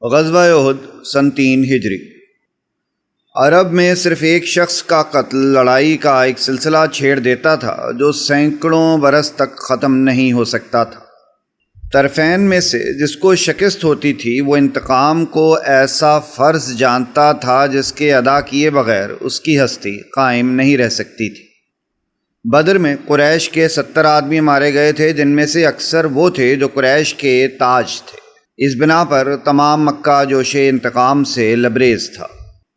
غزوہ احد سن 3 ہجری۔ عرب میں صرف ایک شخص کا قتل لڑائی کا ایک سلسلہ چھیڑ دیتا تھا جو سینکڑوں برس تک ختم نہیں ہو سکتا تھا۔ طرفین میں سے جس کو شکست ہوتی تھی وہ انتقام کو ایسا فرض جانتا تھا جس کے ادا کیے بغیر اس کی ہستی قائم نہیں رہ سکتی تھی۔ بدر میں قریش کے 70 آدمی مارے گئے تھے، جن میں سے اکثر وہ تھے جو قریش کے تاج تھے۔ اس بنا پر تمام مکہ جوش انتقام سے لبریز تھا۔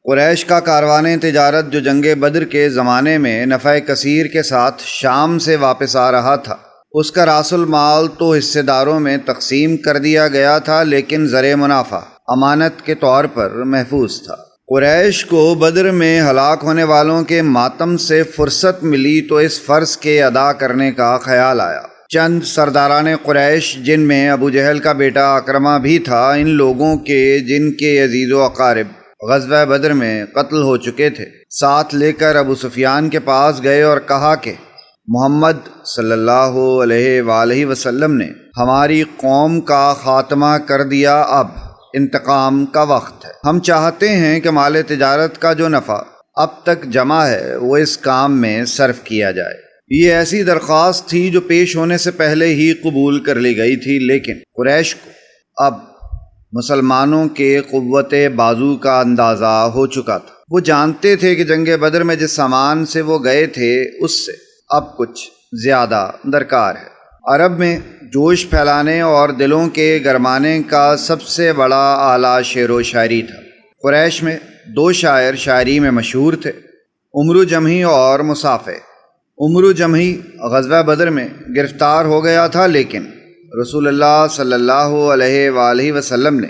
قریش کا کاروان تجارت جو جنگ بدر کے زمانے میں نفع کثیر کے ساتھ شام سے واپس آ رہا تھا، اس کا راس المال تو حصے داروں میں تقسیم کر دیا گیا تھا، لیکن زر منافع امانت کے طور پر محفوظ تھا۔ قریش کو بدر میں ہلاک ہونے والوں کے ماتم سے فرصت ملی تو اس فرض کے ادا کرنے کا خیال آیا۔ چند سرداران قریش، جن میں ابو جہل کا بیٹا اکرمہ بھی تھا، ان لوگوں کے جن کے عزیز و اقارب غزوہ بدر میں قتل ہو چکے تھے، ساتھ لے کر ابو سفیان کے پاس گئے اور کہا کہ محمد صلی اللہ علیہ وآلہ وسلم نے ہماری قوم کا خاتمہ کر دیا، اب انتقام کا وقت ہے۔ ہم چاہتے ہیں کہ مال تجارت کا جو نفع اب تک جمع ہے وہ اس کام میں صرف کیا جائے۔ یہ ایسی درخواست تھی جو پیش ہونے سے پہلے ہی قبول کر لی گئی تھی، لیکن قریش کو اب مسلمانوں کے قوت بازو کا اندازہ ہو چکا تھا۔ وہ جانتے تھے کہ جنگ بدر میں جس سامان سے وہ گئے تھے اس سے اب کچھ زیادہ درکار ہے۔ عرب میں جوش پھیلانے اور دلوں کے گرمانے کا سب سے بڑا آلہ شعر و شاعری تھا۔ قریش میں 2 شاعر شاعری میں مشہور تھے، عمرو جمحی اور مصافح۔ عمرو جمحی غزوہ بدر میں گرفتار ہو گیا تھا، لیکن رسول اللہ صلی اللہ علیہ وآلہ وسلم نے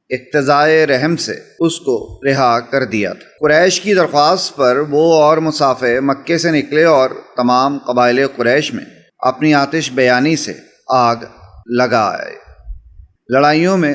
اقتضائے رحم سے اس کو رہا کر دیا تھا۔ قریش کی درخواست پر وہ اور مصافح مکے سے نکلے اور تمام قبائل قریش میں اپنی آتش بیانی سے آگ لگائے۔ لڑائیوں میں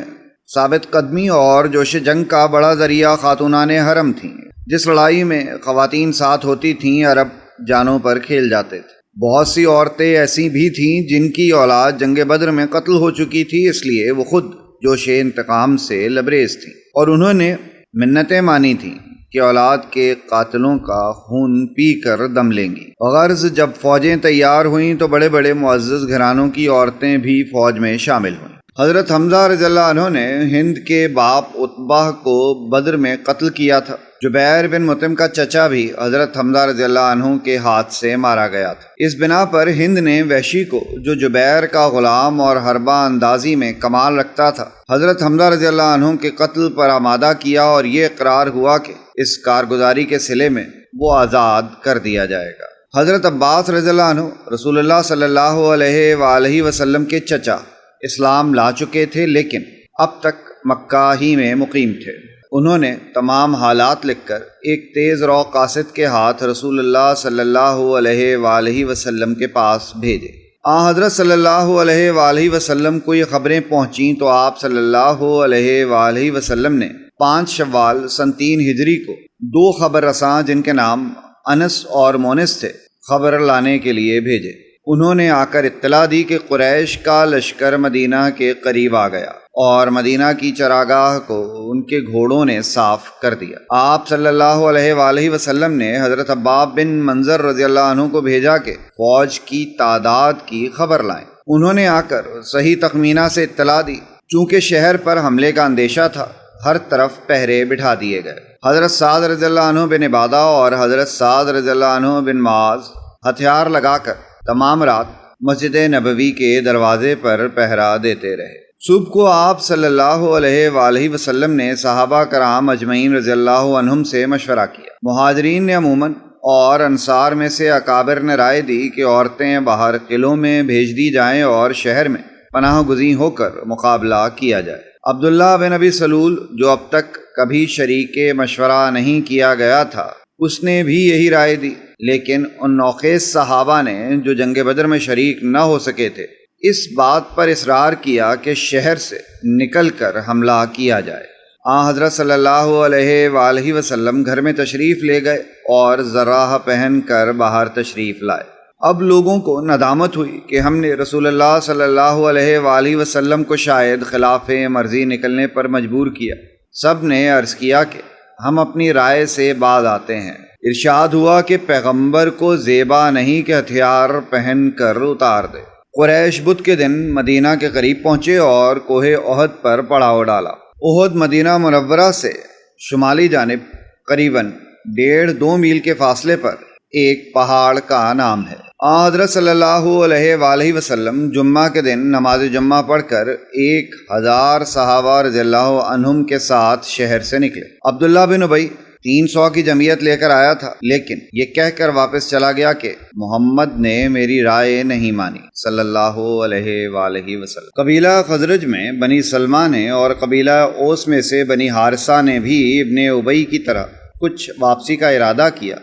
ثابت قدمی اور جوش جنگ کا بڑا ذریعہ خاتونان حرم تھیں۔ جس لڑائی میں خواتین ساتھ ہوتی تھیں، عرب جانوں پر کھیل جاتے تھے۔ بہت سی عورتیں ایسی بھی تھیں جن کی اولاد جنگ بدر میں قتل ہو چکی تھی، اس لیے وہ خود جوش انتقام سے لبریز تھیں اور انہوں نے منتیں مانی تھیں کہ اولاد کے قاتلوں کا خون پی کر دم لیں گی۔ غرض جب فوجیں تیار ہوئیں تو بڑے بڑے معزز گھرانوں کی عورتیں بھی فوج میں شامل ہوئیں۔ حضرت حمزہ رضی اللہ عنہ نے ہند کے باپ عتبہ کو بدر میں قتل کیا تھا۔ جبیر بن مطعم کا چچا بھی حضرت حمزہ رضی اللہ عنہ کے ہاتھ سے مارا گیا تھا۔ اس بنا پر ہند نے وحشی کو، جو جبیر کا غلام اور حربہ اندازی میں کمال رکھتا تھا، حضرت حمزہ رضی اللہ عنہ کے قتل پر آمادہ کیا اور یہ اقرار ہوا کہ اس کارگزاری کے صلے میں وہ آزاد کر دیا جائے گا۔ حضرت عباس رضی اللہ عنہ رسول اللہ صلی اللہ علیہ وآلہ وسلم کے چچا اسلام لا چکے تھے، لیکن اب تک مکہ ہی میں مقیم تھے۔ انہوں نے تمام حالات لکھ کر ایک تیز رو قاصد کے ہاتھ رسول اللہ صلی اللہ علیہ وآلہ وسلم کے پاس بھیجے۔ حضرت صلی اللہ علیہ وآلہ وسلم کو یہ خبریں پہنچیں تو آپ صلی اللہ علیہ وآلہ وسلم نے 5 شوال سن 3 ہجری کو 2 خبر رساں جن کے نام انس اور مونس تھے، خبر لانے کے لیے بھیجے۔ انہوں نے آ کر اطلاع دی کہ قریش کا لشکر مدینہ کے قریب آ گیا اور مدینہ کی چراگاہ کو ان کے گھوڑوں نے صاف کر دیا۔ آپ صلی اللہ علیہ وآلہ وسلم نے حضرت عباب بن منظر رضی اللہ عنہ کو بھیجا کہ فوج کی تعداد کی خبر لائیں۔ انہوں نے آ کر صحیح تخمینہ سے اطلاع دی۔ چونکہ شہر پر حملے کا اندیشہ تھا، ہر طرف پہرے بٹھا دیے گئے۔ حضرت سعد رضی اللہ عنہ بن عبادہ اور حضرت سعد رضی اللہ عنہ بن معاذ ہتھیار لگا کر تمام رات مسجد نبوی کے دروازے پر پہرا دیتے رہے۔ صبح کو آپ صلی اللہ علیہ وآلہ وسلم نے صحابہ کرام اجمعین رضی اللہ عنہم سے مشورہ کیا۔ مہاجرین نے عموماً اور انصار میں سے اکابر نے رائے دی کہ عورتیں باہر قلعوں میں بھیج دی جائیں اور شہر میں پناہ گزین ہو کر مقابلہ کیا جائے۔ عبداللہ بن ابی سلول، جو اب تک کبھی شریک مشورہ نہیں کیا گیا تھا، اس نے بھی یہی رائے دی، لیکن ان نوخیز صحابہ نے جو جنگ بدر میں شریک نہ ہو سکے تھے اس بات پر اصرار کیا کہ شہر سے نکل کر حملہ کیا جائے۔ حضرت صلی اللہ علیہ وآلہ وسلم گھر میں تشریف لے گئے اور زراح پہن کر باہر تشریف لائے۔ اب لوگوں کو ندامت ہوئی کہ ہم نے رسول اللہ صلی اللہ علیہ وآلہ وسلم کو شاید خلاف مرضی نکلنے پر مجبور کیا۔ سب نے عرض کیا کہ ہم اپنی رائے سے باز آتے ہیں۔ ارشاد ہوا کہ پیغمبر کو زیبا نہیں کہ ہتھیار پہن کر اتار دے۔ قریش بدھ کے دن مدینہ کے قریب پہنچے اور کوہ احد پر پڑاؤ ڈالا۔ احد مدینہ منورہ سے شمالی جانب قریباً 1.5-2 میل کے فاصلے پر ایک پہاڑ کا نام ہے۔ حضرت صلی اللہ علیہ وآلہ وسلم جمعہ کے دن نماز جمعہ پڑھ کر 1000 صحابہ رضی اللہ عنہم کے ساتھ شہر سے نکلے۔ عبداللہ بن ابی 300 کی جمعیت لے کر آیا تھا، لیکن یہ کہہ کر واپس چلا گیا کہ محمد نے میری رائے نہیں مانی صلی اللہ علیہ وآلہ وسلم۔ قبیلہ خزرج میں بنی سلمہ نے اور قبیلہ اوس میں سے بنی حارثہ نے بھی ابن ابی کی طرح کچھ واپسی کا ارادہ کیا،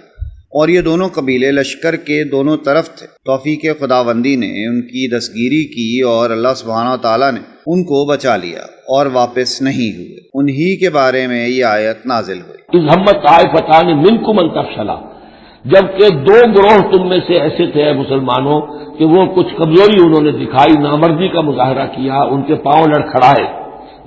اور یہ دونوں قبیلے لشکر کے دونوں طرف تھے۔ توفیق خداوندی نے ان کی دستگیری کی اور اللہ سبحانہ تعالیٰ نے ان کو بچا لیا اور واپس نہیں ہوئے۔ انہی کے بارے میں یہ آیت نازل ہوئی۔ اذ ہمت طائفتان منکم ان تفشلا، جبکہ 2 گروہ تم میں سے ایسے تھے مسلمانوں کہ وہ کچھ کمزوری انہوں نے دکھائی، نامردی کا مظاہرہ کیا، ان کے پاؤں لڑکھڑائے۔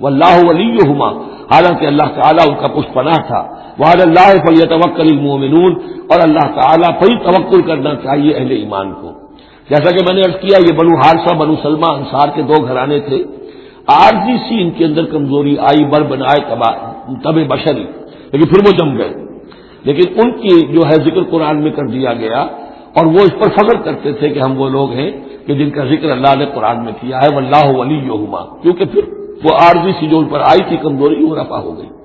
واللہ ولیہما، حالانکہ اللہ تعالیٰ ان کا پشت پناہ تھا۔ وعلی اللہ فلیتوکل المؤمنون، اور اللہ تعالیٰ پر ہی توکل کرنا چاہیے اہل ایمان کو۔ جیسا کہ میں نے عرض کیا، یہ بنو حارثہ بنو سلمہ انصار کے 2 گھرانے تھے۔ عارضی سی ان کے اندر کمزوری آئی، بر بنائے تب بشری، لیکن پھر وہ جم گئے۔ لیکن ان کی جو ہے ذکر قرآن میں کر دیا گیا، اور وہ اس پر فخر کرتے تھے کہ ہم وہ لوگ ہیں کہ جن کا ذکر اللہ نے قرآن میں کیا ہے، واللہ ولیہما، کیونکہ پھر وہ عارضی سی جو ان پر آئی تھی کمزوری وہ رفع ہو گئی۔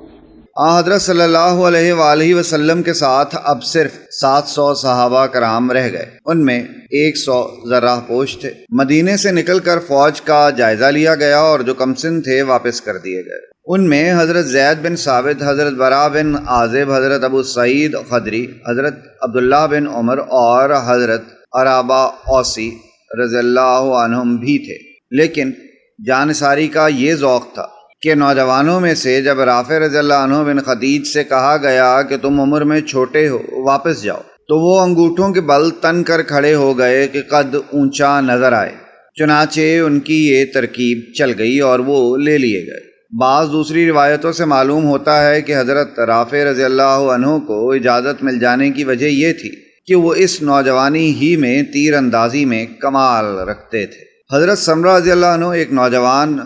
حضرت صلی اللہ علیہ وآلہ وسلم کے ساتھ اب صرف 700 صحابہ کرام رہ گئے، ان میں 100 ذرہ پوش تھے۔ مدینے سے نکل کر فوج کا جائزہ لیا گیا اور جو کمسن تھے واپس کر دیے گئے۔ ان میں حضرت زید بن ثابت، حضرت برا بن عازب، حضرت ابو سعید خدری، حضرت عبداللہ بن عمر اور حضرت عرابہ اوسی رضی اللہ عنہم بھی تھے۔ لیکن جانثاری کا یہ ذوق تھا کہ نوجوانوں میں سے جب رافع رضی اللہ عنہ بن خدیج سے کہا گیا کہ تم عمر میں چھوٹے ہو، واپس جاؤ، تو وہ انگوٹھوں کے بل تن کر کھڑے ہو گئے کہ قد اونچا نظر آئے۔ چنانچہ ان کی یہ ترکیب چل گئی اور وہ لے لیے گئے۔ بعض دوسری روایتوں سے معلوم ہوتا ہے کہ حضرت رافع رضی اللہ عنہ کو اجازت مل جانے کی وجہ یہ تھی کہ وہ اس نوجوانی ہی میں تیر اندازی میں کمال رکھتے تھے۔ حضرت سمرہ رضی اللہ عنہ ایک نوجوان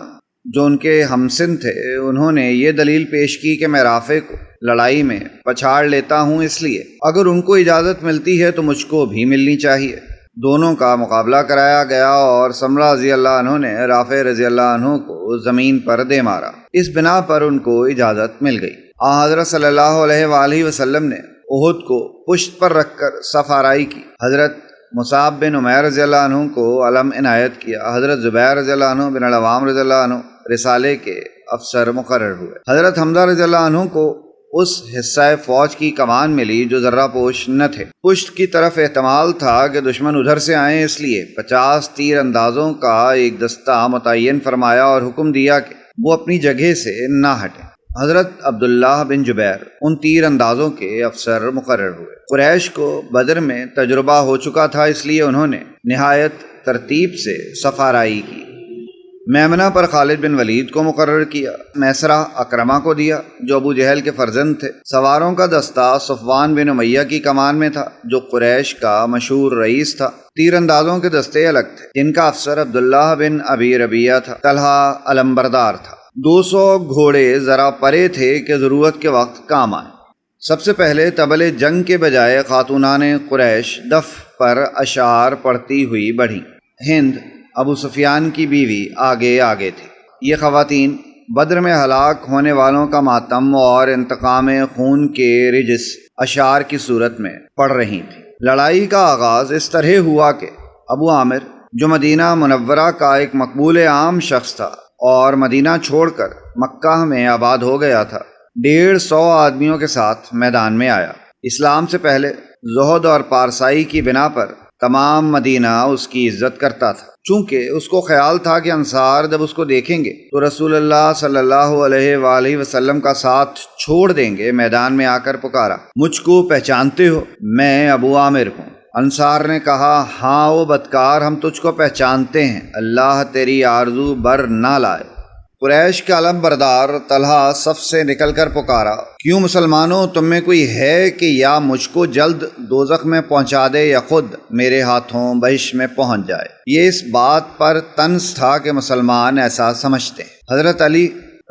جو ان کے ہمسن تھے، انہوں نے یہ دلیل پیش کی کہ میں رافع کو لڑائی میں پچھاڑ لیتا ہوں، اس لیے اگر ان کو اجازت ملتی ہے تو مجھ کو بھی ملنی چاہیے۔ دونوں کا مقابلہ کرایا گیا اور سمرہ رضی اللہ عنہ نے رافع رضی اللہ عنہ کو زمین پر دے مارا۔ اس بنا پر ان کو اجازت مل گئی۔ حضرت صلی اللہ علیہ وآلہ وسلم نے احد کو پشت پر رکھ کر صف آرائی کی۔ حضرت مصعب بن عمیر رضی اللہ عنہ کو علم عنایت کیا۔ حضرت زبیر رضی اللہ عنہ بن العوام رضی اللہ عنہ رسالے کے افسر مقرر ہوئے۔ حضرت حمزہ رضی اللہ عنہ کو اس حصہ فوج کی کمان ملی جو ذرہ پوش نہ تھے۔ پشت کی طرف احتمال تھا کہ دشمن ادھر سے آئیں، اس لیے 50 تیر اندازوں کا ایک دستہ متعین فرمایا اور حکم دیا کہ وہ اپنی جگہ سے نہ ہٹیں۔ حضرت عبداللہ بن جبیر ان تیر اندازوں کے افسر مقرر ہوئے۔ قریش کو بدر میں تجربہ ہو چکا تھا، اس لیے انہوں نے نہایت ترتیب سے صف آرائی کی۔ میمنہ پر خالد بن ولید کو مقرر کیا، میسرہ اکرمہ کو دیا جو ابو جہل کے فرزند تھے۔ سواروں کا دستہ صفوان بن امیہ کی کمان میں تھا جو قریش کا مشہور رئیس تھا۔ تیر اندازوں کے دستے الگ تھے جن کا افسر عبداللہ بن ابی ربیعہ تھا۔ طلحہ علمبردار تھا۔ 200 گھوڑے ذرا پرے تھے کہ ضرورت کے وقت کام آئے۔ سب سے پہلے طبل جنگ کے بجائے خاتونان قریش دف پر اشعار پڑھتی ہوئی بڑھیں۔ ہند ابو سفیان کی بیوی آگے آگے تھی۔ یہ خواتین بدر میں ہلاک ہونے والوں کا ماتم اور انتقام خون کے رجس اشعار کی صورت میں پڑھ رہی تھیں۔ لڑائی کا آغاز اس طرح ہوا کہ ابو عامر جو مدینہ منورہ کا ایک مقبول عام شخص تھا اور مدینہ چھوڑ کر مکہ میں آباد ہو گیا تھا، 150 آدمیوں کے ساتھ میدان میں آیا۔ اسلام سے پہلے زہد اور پارسائی کی بنا پر تمام مدینہ اس کی عزت کرتا تھا، چونکہ اس کو خیال تھا کہ انصار جب اس کو دیکھیں گے تو رسول اللہ صلی اللہ علیہ وآلہ وسلم کا ساتھ چھوڑ دیں گے۔ میدان میں آ کر پکارا، مجھ کو پہچانتے ہو؟ میں ابو عامر ہوں۔ انصار نے کہا ہاں او بدکار، ہم تجھ کو پہچانتے ہیں، اللہ تیری آرزو بر نہ لائے۔ قریش کے علم بردار طلحہ صف سے نکل کر پکارا، کیوں مسلمانوں، تم میں کوئی ہے کہ یا مجھ کو جلد دوزخ میں پہنچا دے یا خود میرے ہاتھوں بہشت میں پہنچ جائے۔ یہ اس بات پر طنز تھا کہ مسلمان ایسا سمجھتے ہیں۔ حضرت علی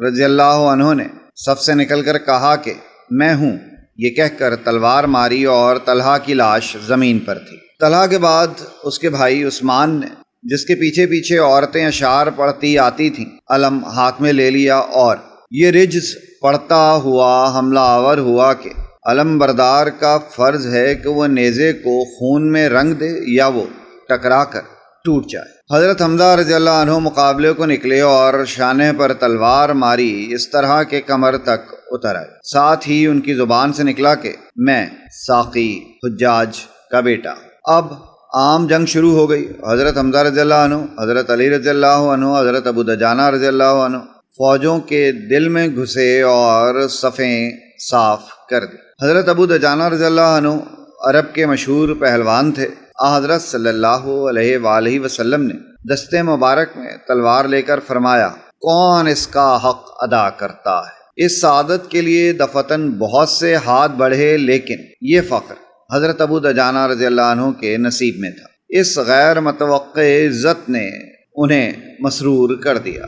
رضی اللہ عنہ نے صف سے نکل کر کہا کہ میں ہوں، یہ کہہ کر تلوار ماری اور طلحہ کی لاش زمین پر تھی۔ طلحہ کے بعد اس کے بھائی عثمان نے، جس کے پیچھے پیچھے عورتیں اشعار پڑھتی آتی تھیں، علم ہاتھ میں لے لیا اور یہ رجز پڑھتا ہوا حملہ آور ہوا کہ علم بردار کا فرض ہے کہ وہ نیزے کو خون میں رنگ دے یا وہ ٹکرا کر ٹوٹ جائے۔ حضرت حمزہ رضی اللہ عنہ مقابلے کو نکلے اور شانے پر تلوار ماری اس طرح کہ کمر تک اتر آئے۔ ساتھ ہی ان کی زبان سے نکلا کہ میں ساقی حجاج کا بیٹا۔ اب عام جنگ شروع ہو گئی۔ حضرت حمزہ رضی اللہ عنہ، حضرت علی رضی اللہ عنہ، حضرت ابو دجانہ رضی اللہ عنہ فوجوں کے دل میں گھسے اور صفیں صاف کر دی۔ حضرت ابو دجانہ رضی اللہ عنہ عرب کے مشہور پہلوان تھے۔ حضرت صلی اللہ علیہ وآلہ وسلم نے دستے مبارک میں تلوار لے کر فرمایا، کون اس کا حق ادا کرتا ہے؟ اس سعادت کے لیے دفتن بہت سے ہاتھ بڑھے، لیکن یہ فخر حضرت ابو دجانہ رضی اللہ عنہ کے نصیب میں تھا۔ اس غیر متوقع عزت نے انہیں مسرور کر دیا۔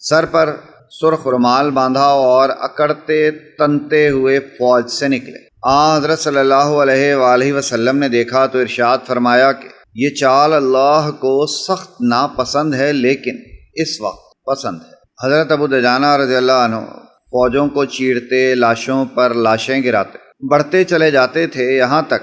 سر پر سرخ رومال باندھا اور اکڑتے تنتے ہوئے فوج سے نکلے۔ حضرت صلی اللہ علیہ وآلہ وسلم نے دیکھا تو ارشاد فرمایا کہ یہ چال اللہ کو سخت ناپسند ہے، لیکن اس وقت پسند ہے۔ حضرت ابو دجانہ رضی اللہ عنہ فوجوں کو چیرتے، لاشوں پر لاشیں گراتے بڑھتے چلے جاتے تھے، یہاں تک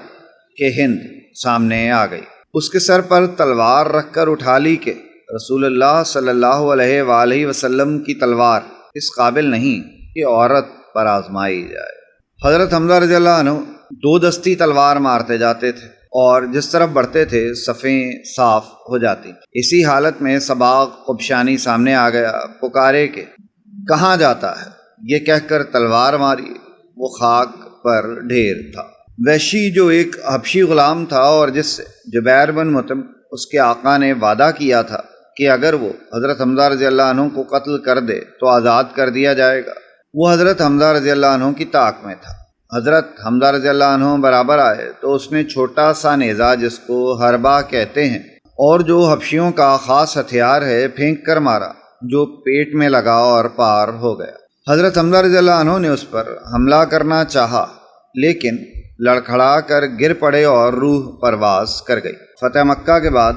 کہ ہند سامنے آ گئی۔ اس کے سر پر تلوار رکھ کر اٹھا لی کہ رسول اللہ صلی اللہ علیہ وآلہ وسلم کی تلوار اس قابل نہیں کہ عورت پر آزمائی جائے۔ حضرت حمزہ رضی اللہ عنہ دو دستی تلوار مارتے جاتے تھے اور جس طرف بڑھتے تھے صفیں صاف ہو جاتی۔ اسی حالت میں سباق قبشانی سامنے آ گیا، پکارے کہ کہاں جاتا ہے؟ یہ کہہ کر تلوار ماری، وہ خاک پر ڈھیر تھا۔ وحشی جو ایک حبشی غلام تھا اور جس سے جبیر بن مطعم اس کے آقا نے وعدہ کیا تھا کہ اگر وہ حضرت حمزہ رضی اللہ عنہ کو قتل کر دے تو آزاد کر دیا جائے گا، وہ حضرت حمزہ رضی اللہ عنہ کی طاق میں تھا۔ حضرت حمزہ رضی اللہ عنہ برابر آئے تو اس نے چھوٹا سا نیزہ جس کو حربہ کہتے ہیں اور جو حبشیوں کا خاص ہتھیار ہے پھینک کر مارا، جو پیٹ میں لگا اور پار ہو گیا۔ حضرت حمزہ رضی اللہ عنہ نے اس پر حملہ کرنا چاہا، لیکن لڑکھڑا کر گر پڑے اور روح پرواز کر گئی۔ فتح مکہ کے بعد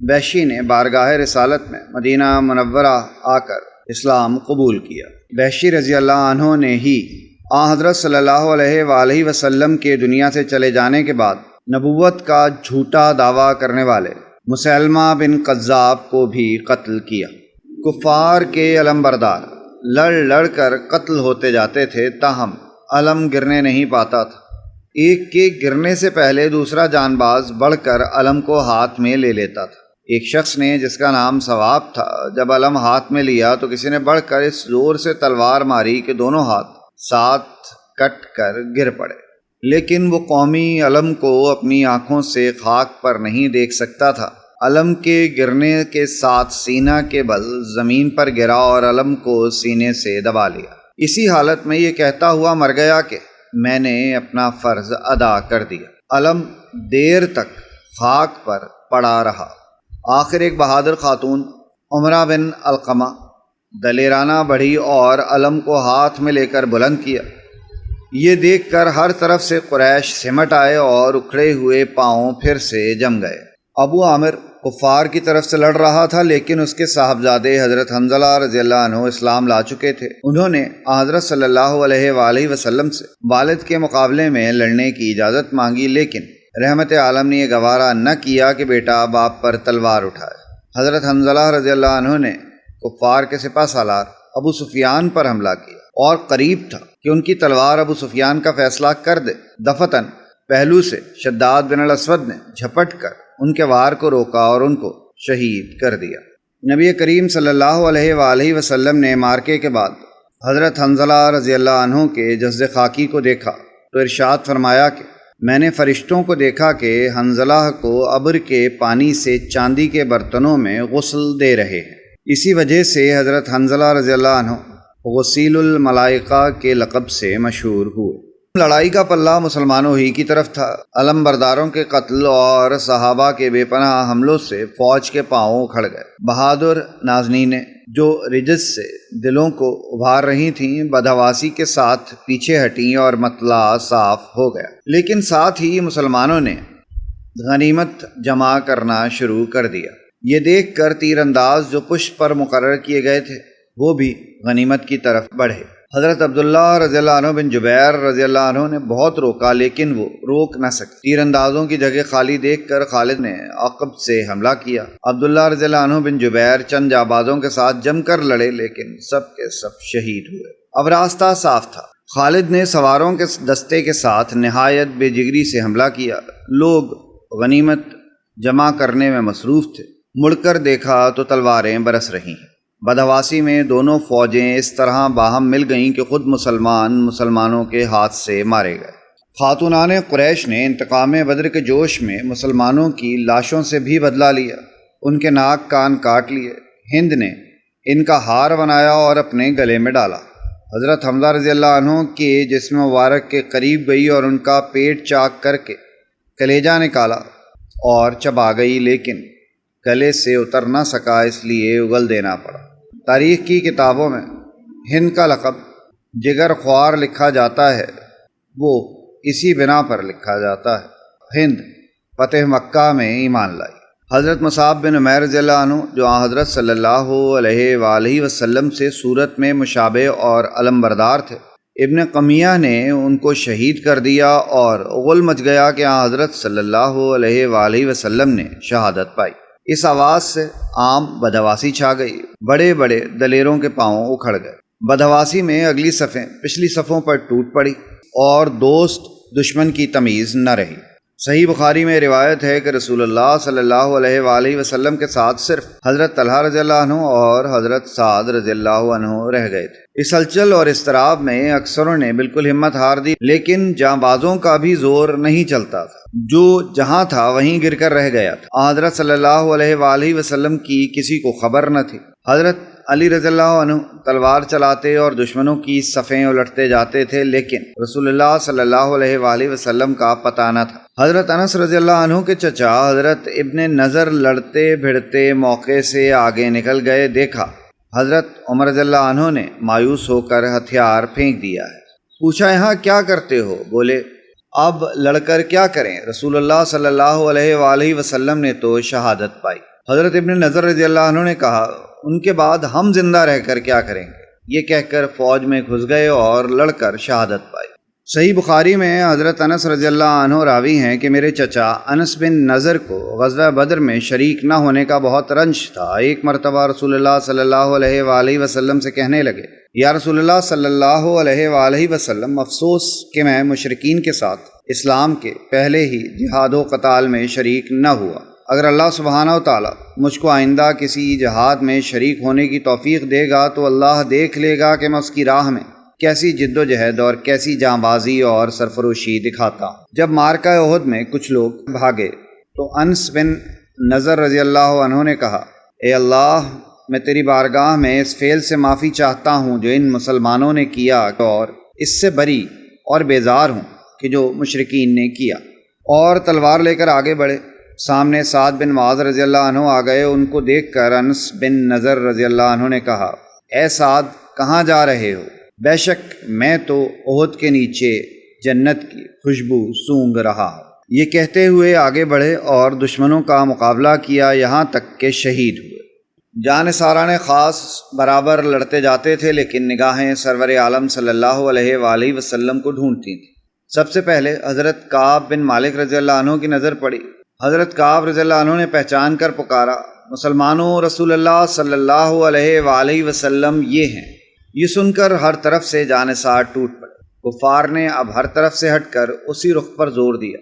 وحشی نے بارگاہ رسالت میں مدینہ منورہ آ کر اسلام قبول کیا۔ وحشی رضی اللہ عنہ نے ہی حضرت صلی اللہ علیہ وآلہ وسلم کے دنیا سے چلے جانے کے بعد نبوت کا جھوٹا دعویٰ کرنے والے مسلمہ بن قذاب کو بھی قتل کیا۔ کفار کے علم بردار لڑ لڑ کر قتل ہوتے جاتے تھے، تاہم علم گرنے نہیں پاتا تھا۔ ایک کے گرنے سے پہلے دوسرا جان باز بڑھ کر علم کو ہاتھ میں لے لیتا تھا۔ ایک شخص نے جس کا نام ثواب تھا، جب علم ہاتھ میں لیا تو کسی نے بڑھ کر اس زور سے تلوار ماری کہ دونوں ہاتھ ساتھ کٹ کر گر پڑے، لیکن وہ قومی علم کو اپنی آنکھوں سے خاک پر نہیں دیکھ سکتا تھا۔ علم کے گرنے کے ساتھ سینہ کے بل زمین پر گرا اور علم کو سینے سے دبا لیا۔ اسی حالت میں یہ کہتا ہوا مر گیا کہ میں نے اپنا فرض ادا کر دیا۔ علم دیر تک خاک پر پڑا رہا۔ آخر ایک بہادر خاتون عمرہ بن علقمہ دلیرانہ بڑھی اور علم کو ہاتھ میں لے کر بلند کیا۔ یہ دیکھ کر ہر طرف سے قریش سمٹ آئے اور اکھڑے ہوئے پاؤں پھر سے جم گئے۔ ابو عامر کفار کی طرف سے لڑ رہا تھا، لیکن اس کے صاحبزادے حضرت حنظلہ رضی اللہ عنہ اسلام لا چکے تھے۔ انہوں نے حضرت صلی اللہ علیہ وآلہ وسلم سے والد کے مقابلے میں لڑنے کی اجازت مانگی، لیکن رحمت عالم نے یہ گوارا نہ کیا کہ بیٹا باپ پر تلوار اٹھائے۔ حضرت حنظلہ رضی اللہ عنہ نے کفار کے سپہ سالار ابو سفیان پر حملہ کیا اور قریب تھا کہ ان کی تلوار ابو سفیان کا فیصلہ کر دے۔ دفتن پہلو سے شداد بن الاسود نے جھپٹ کر ان کے وار کو روکا اور ان کو شہید کر دیا۔ نبی کریم صلی اللہ علیہ وآلہ وسلم نے مارکے کے بعد حضرت حنظلہ رضی اللہ عنہ کے جسد خاکی کو دیکھا تو ارشاد فرمایا کہ میں نے فرشتوں کو دیکھا کہ حنظلہ کو ابر کے پانی سے چاندی کے برتنوں میں غسل دے رہے ہیں۔ اسی وجہ سے حضرت حنظلہ رضی اللہ عنہ غسیل الملائکہ کے لقب سے مشہور ہوئے۔ لڑائی کا پلہ مسلمانوں ہی کی طرف تھا۔ علم برداروں کے قتل اور صحابہ کے بے پناہ حملوں سے فوج کے پاؤں اکھڑ گئے۔ بہادر نازنینیں جو رجس سے دلوں کو ابھار رہی تھیں بدحواسی کے ساتھ پیچھے ہٹیں اور مطلع صاف ہو گیا، لیکن ساتھ ہی مسلمانوں نے غنیمت جمع کرنا شروع کر دیا۔ یہ دیکھ کر تیر انداز جو پشت پر مقرر کیے گئے تھے وہ بھی غنیمت کی طرف بڑھے۔ حضرت عبداللہ رضی اللہ عنہ بن جبیر رضی اللہ عنہ نے بہت روکا لیکن وہ روک نہ سکے۔ تیر اندازوں کی جگہ خالی دیکھ کر خالد نے عقب سے حملہ کیا۔ عبداللہ رضی اللہ عنہ بن جبیر چند جانبازوں کے ساتھ جم کر لڑے لیکن سب کے سب شہید ہوئے۔ اب راستہ صاف تھا۔ خالد نے سواروں کے دستے کے ساتھ نہایت بے جگری سے حملہ کیا۔ لوگ غنیمت جمع کرنے میں مصروف تھے۔ مڑ کر دیکھا تو تلواریں برس رہی ہیں۔ بدحواسی میں دونوں فوجیں اس طرح باہم مل گئیں کہ خود مسلمانوں کے ہاتھ سے مارے گئے۔ خاتونان قریش نے انتقام بدر کے جوش میں مسلمانوں کی لاشوں سے بھی بدلہ لیا، ان کے ناک کان کاٹ لیے۔ ہند نے ان کا ہار بنایا اور اپنے گلے میں ڈالا۔ حضرت حمزہ رضی اللہ عنہ کے جسم مبارک کے قریب گئی اور ان کا پیٹ چاک کر کے کلیجہ نکالا اور چبا گئی، لیکن گلے سے اتر نہ سکا، اس لیے اگل دینا پڑا۔ تاریخ کی کتابوں میں ہند کا لقب جگر خوار لکھا جاتا ہے، وہ اسی بنا پر لکھا جاتا ہے۔ ہند فتح مکہ میں ایمان لائی۔ حضرت مصعب بن عمیر رضی اللہ عنہ جو حضرت صلی اللہ علیہ وآلہ وسلم سے صورت میں مشابہ اور علم بردار تھے، ابن قمیہ نے ان کو شہید کر دیا اور غل مچ گیا کہ حضرت صلی اللہ علیہ وآلہ وسلم نے شہادت پائی۔ اس آواز سے عام بدحواسی چھا گئی، بڑے بڑے دلیروں کے پاؤں اکھڑ گئے۔ بدحواسی میں اگلی صفیں پچھلی صفوں پر ٹوٹ پڑی اور دوست دشمن کی تمیز نہ رہی۔ صحیح بخاری میں روایت ہے کہ رسول اللہ صلی اللہ علیہ وآلہ وسلم کے ساتھ صرف حضرت طلحہ رضی اللہ عنہ اور حضرت سعد رضی اللہ عنہ رہ گئے تھے۔ اس ہلچل اور اضطراب میں اکثروں نے بالکل ہمت ہار دی، لیکن جانبازوں کا بھی زور نہیں چلتا تھا، جو جہاں تھا وہیں گر کر رہ گیا تھا۔ حضرت صلی اللہ علیہ وآلہ وسلم کی کسی کو خبر نہ تھی۔ حضرت علی رضی اللہ عنہ تلوار چلاتے اور دشمنوں کی صفیں الٹتے جاتے تھے، لیکن رسول اللہ صلی اللہ علیہ وآلہ وسلم کا پتہ نہ تھا۔ حضرت انس رضی اللہ عنہ کے چچا حضرت ابن نضر لڑتے بھڑتے موقع سے آگے نکل گئے۔ دیکھا حضرت عمر رضی اللہ عنہ نے مایوس ہو کر ہتھیار پھینک دیا ہے۔ پوچھا یہاں کیا کرتے ہو؟ بولے اب لڑ کر کیا کریں، رسول اللہ صلی اللہ علیہ وآلہ وسلم نے تو شہادت پائی۔ حضرت ابن نضر رضی اللہ عنہ نے کہا ان کے بعد ہم زندہ رہ کر کیا کریں گے؟ یہ کہہ کر فوج میں گھس گئے اور لڑ کر شہادت پائی۔ صحیح بخاری میں حضرت انس رضی اللہ عنہ راوی ہیں کہ میرے چچا انس بن نضر کو غزوہ بدر میں شریک نہ ہونے کا بہت رنج تھا۔ ایک مرتبہ رسول اللہ صلی اللہ علیہ وآلہ وسلم سے کہنے لگے، یا رسول اللہ صلی اللہ علیہ وآلہ وسلم، افسوس کہ میں مشرکین کے ساتھ اسلام کے پہلے ہی جہاد و قتال میں شریک نہ ہوا۔ اگر اللہ سبحانہ و تعالی مجھ کو آئندہ کسی جہاد میں شریک ہونے کی توفیق دے گا تو اللہ دیکھ لے گا کہ میں اس کی راہ میں کیسی جد و جہد اور کیسی جاں بازی اور سرفروشی دکھاتا ہوں۔ جب مارکہ احد میں کچھ لوگ بھاگے تو انس بن نضر رضی اللہ عنہ نے کہا، اے اللہ، میں تیری بارگاہ میں اس فعل سے معافی چاہتا ہوں جو ان مسلمانوں نے کیا، اور اس سے بری اور بیزار ہوں کہ جو مشرکین نے کیا۔ اور تلوار لے کر آگے بڑھے۔ سامنے سعد بن معاذ رضی اللہ عنہ آ گئے۔ ان کو دیکھ کر انس بن نضر رضی اللہ عنہ نے کہا، اے سعد، کہاں جا رہے ہو؟ بے شک میں تو احد کے نیچے جنت کی خوشبو سونگھ رہا ہوں۔ یہ کہتے ہوئے آگے بڑھے اور دشمنوں کا مقابلہ کیا، یہاں تک کہ شہید ہوئے۔ جان سارا خاص برابر لڑتے جاتے تھے، لیکن نگاہیں سرور عالم صلی اللہ علیہ وآلہ وسلم کو ڈھونڈتی تھیں۔ سب سے پہلے حضرت کعب بن مالک رضی اللہ عنہ کی نظر پڑی۔ حضرت کعب رضی اللہ عنہ نے پہچان کر پکارا، مسلمانوں، رسول اللہ صلی اللہ علیہ وآلہ وسلم یہ ہیں۔ یہ سن کر ہر طرف سے جانثار ٹوٹ پڑے۔ کفار نے اب ہر طرف سے ہٹ کر اسی رخ پر زور دیا۔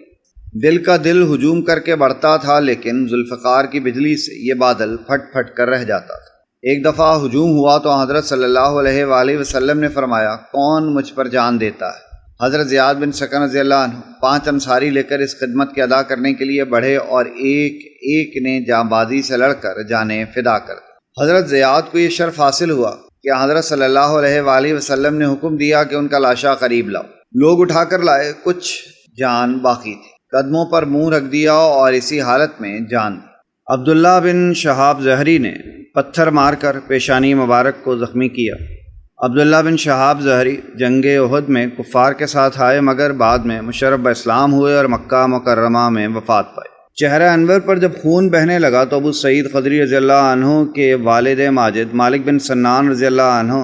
دل کا دل ہجوم کر کے بڑھتا تھا، لیکن ذوالفقار کی بجلی سے یہ بادل پھٹ پھٹ کر رہ جاتا تھا۔ ایک دفعہ ہجوم ہوا تو حضرت صلی اللہ علیہ وآلہ وسلم نے فرمایا، کون مجھ پر جان دیتا ہے؟ حضرت زیاد بن سکن رضی اللہ عنہ 5 انصاری لے کر اس خدمت کی ادا کرنے کے لیے بڑھے اور ایک ایک نے جاں بازی سے لڑ کر جانیں فدا کر دی۔ حضرت زیاد کو یہ شرف حاصل ہوا کہ حضرت صلی اللہ علیہ وآلہ وسلم نے حکم دیا کہ ان کا لاشا قریب لاؤ۔ لوگ اٹھا کر لائے، کچھ جان باقی تھی، قدموں پر منہ رکھ دیا اور اسی حالت میں جان دی۔ عبداللہ بن شہاب زہری نے پتھر مار کر پیشانی مبارک کو زخمی کیا۔ عبداللہ بن شہاب زہری جنگ احد میں کفار کے ساتھ آئے، مگر بعد میں مشرف اسلام ہوئے اور مکہ مکرمہ میں وفات پائی۔ چہرہ انور پر جب خون بہنے لگا تو ابو سعید خدری رضی اللہ عنہ کے والد ماجد مالک بن سنان رضی اللہ عنہ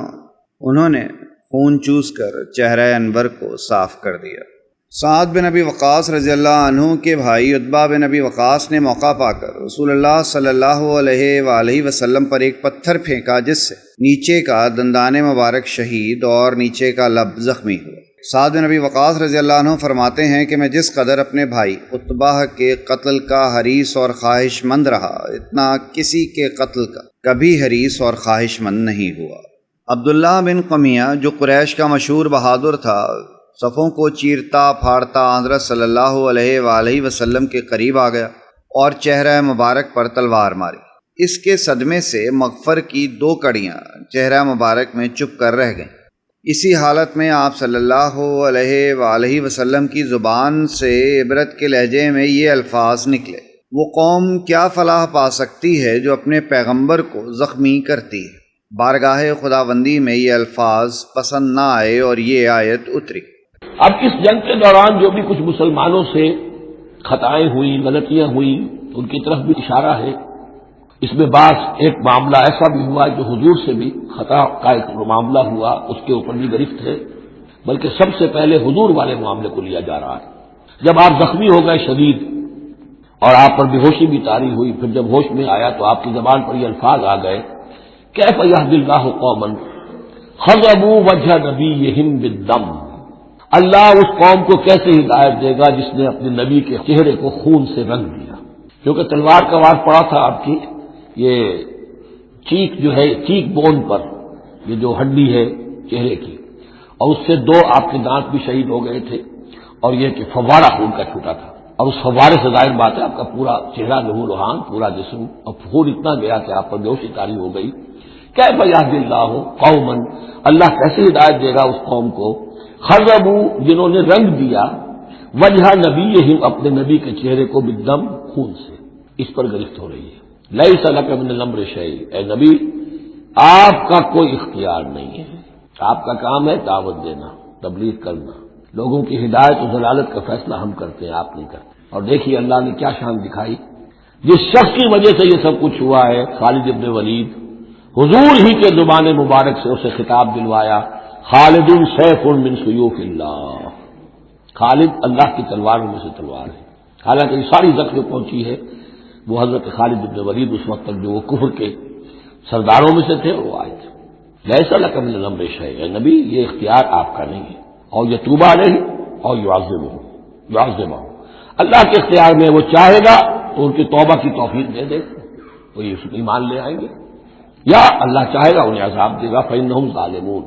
انہوں نے خون چوس کر چہرہ انور کو صاف کر دیا۔ سعد بن ابی وقاص رضی اللہ عنہ کے بھائی عتبہ بن ابی وقاص نے موقع پا کر رسول اللہ صلی اللہ علیہ وآلہ وسلم پر ایک پتھر پھینکا، جس سے نیچے کا دندان مبارک شہید اور نیچے کا لب زخمی ہوا۔ سعد بن ابی وقاص رضی اللہ عنہ فرماتے ہیں کہ میں جس قدر اپنے بھائی عتبہ کے قتل کا حریص اور خواہش مند رہا، اتنا کسی کے قتل کا کبھی حریص اور خواہش مند نہیں ہوا۔ عبداللہ بن قمیہ جو قریش کا مشہور بہادر تھا، صفوں کو چیرتا پھاڑتا حضرت صلی اللہ علیہ وآلہ وسلم کے قریب آ گیا اور چہرہ مبارک پر تلوار ماری۔ اس کے صدمے سے مغفر کی 2 کڑیاں چہرہ مبارک میں چپ کر رہ گئیں۔ اسی حالت میں آپ صلی اللہ علیہ وآلہ وسلم کی زبان سے عبرت کے لہجے میں یہ الفاظ نکلے: وہ قوم کیا فلاح پا سکتی ہے جو اپنے پیغمبر کو زخمی کرتی ہے۔ بارگاہ خداوندی میں یہ الفاظ پسند نہ آئے اور یہ آیت اتری۔ اب اس جنگ کے دوران جو بھی کچھ مسلمانوں سے خطائیں ہوئیں، غلطیاں ہوئیں، ان کی طرف بھی اشارہ ہے۔ اس میں بعض ایک معاملہ ایسا بھی ہوا جو حضور سے بھی خطا کا ایک معاملہ ہوا، اس کے اوپر بھی گرفت ہے، بلکہ سب سے پہلے حضور والے معاملے کو لیا جا رہا ہے۔ جب آپ زخمی ہو گئے شدید اور آپ پر بے ہوشی بھی طاری ہوئی، پھر جب ہوش میں آیا تو آپ کی زبان پر یہ الفاظ آ گئے: کیف یہدی اللہ قوما خضبوا وجہ نبیہم بالدم۔ اللہ اس قوم کو کیسے ہدایت دے گا جس نے اپنے نبی کے چہرے کو خون سے رنگ دیا؟ کیونکہ تلوار کا وار پڑا تھا آپ کی، یہ چیک جو ہے، چیک بون پر، یہ جو ہڈی ہے چہرے کی، اور اس سے 2 آپ کے دانت بھی شہید ہو گئے تھے، اور یہ کہ فوارہ خون کا چھوٹا تھا، اور اس فوارے سے ظاہر بات ہے آپ کا پورا چہرہ لہو لہان، پورا جسم، اور خون اتنا گیا کہ آپ پر بے ہوشی طاری ہو گئی۔ کیف یہدی اللہ قوما، اللہ کیسے ہدایت دے گا اس قوم کو، خضبوا، جنہوں نے رنگ دیا، وجہ نبیہم، اپنے نبی کے چہرے کو، بالدم، خون سے۔ اس پر گرفت ہو رہی ہے۔ لیس لک من الامر شیء، اے نبی آپ کا کوئی اختیار نہیں ہے، آپ کا کام ہے دعوت دینا، تبلیغ کرنا، لوگوں کی ہدایت و ضلالت کا فیصلہ ہم کرتے ہیں، آپ نہیں کرتے۔ اور دیکھیے اللہ نے کیا شان دکھائی، جس شخص کی وجہ سے یہ سب کچھ ہوا ہے، خالد ابن ولید، حضور ہی کے زبان مبارک سے اسے خطاب دلوایا: خالد سیف من سیوف اللہ، خالد اللہ کی تلواروں میں سے تلوار ہے۔ حالانکہ یہ ساری زخم جو پہنچی ہے وہ حضرت خالد بن ولید اس وقت تک جو وہ کفر کے سرداروں میں سے تھے وہ آئے تھے۔ لیس لک من الامر شیء، اے نبی یہ اختیار آپ کا نہیں ہے، اور یتوب علیہ اور یعذبہ، اللہ کے اختیار میں، وہ چاہے گا تو ان کی توبہ کی توفیق دے دے، وہ یہ ایمان لے آئیں گے، یا اللہ چاہے گا انہیں عذاب دے گا، فإنہم ظالمون،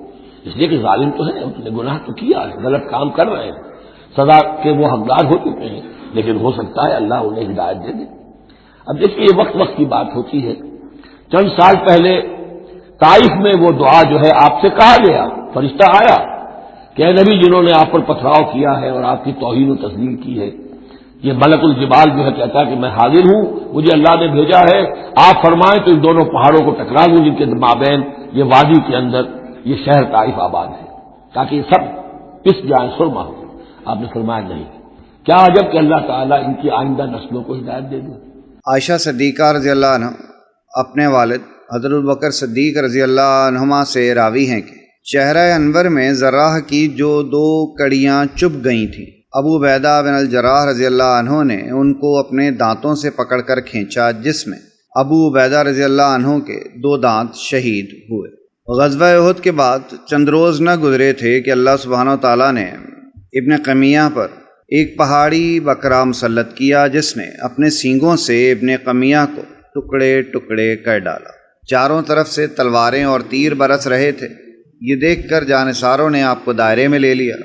اس لیے کہ ظالم تو ہے، انہوں نے گناہ تو کیا ہے، غلط کام کر رہے ہیں، سزا کے وہ حقدار ہو چکے ہیں، لیکن ہو سکتا ہے اللہ انہیں ہدایت دے دے۔ اب دیکھیے یہ وقت وقت کی بات ہوتی ہے۔ چند سال پہلے طائف میں وہ دعا جو ہے آپ سے کہا گیا، فرشتہ آیا کہ اے نبی جنہوں نے آپ پر پتھراؤ کیا ہے اور آپ کی توہین و تذلیل کی ہے، یہ ملک الجبال جو ہے کہتا ہے کہ میں حاضر ہوں، مجھے اللہ نے بھیجا ہے، آپ فرمائیں تو ان دونوں پہاڑوں کو ٹکرا دوں جن کے مابین یہ وادی کے اندر یہ شہر طائف آباد ہے، تاکہ یہ سب پس جائیں، سرما ہو۔ آپ نے فرمایا نہیں، کیا عجب کہ اللہ تعالیٰ ان کی آئندہ نسلوں کو ہدایت دے دے۔ عائشہ صدیقہ رضی اللہ عنہ اپنے والد حضرت ابوبکر صدیق رضی اللہ عنہما سے راوی ہیں کہ چہرہ انور میں جراح کی جو 2 کڑیاں چبھ گئی تھیں، ابو عبیدہ بن الجراح رضی اللہ عنہ نے ان کو اپنے دانتوں سے پکڑ کر کھینچا، جس میں ابو عبیدہ رضی اللہ عنہ کے 2 دانت شہید ہوئے۔ غزوہ احد کے بعد چند روز نہ گزرے تھے کہ اللہ سبحانہ و تعالیٰ نے ابن قمیہ پر ایک پہاڑی بکرا مسلط کیا، جس نے اپنے سینگوں سے ابن قمیہ کو ٹکڑے ٹکڑے کر ڈالا۔ چاروں طرف سے تلواریں اور تیر برس رہے تھے۔ یہ دیکھ کر جانثاروں نے آپ کو دائرے میں لے لیا۔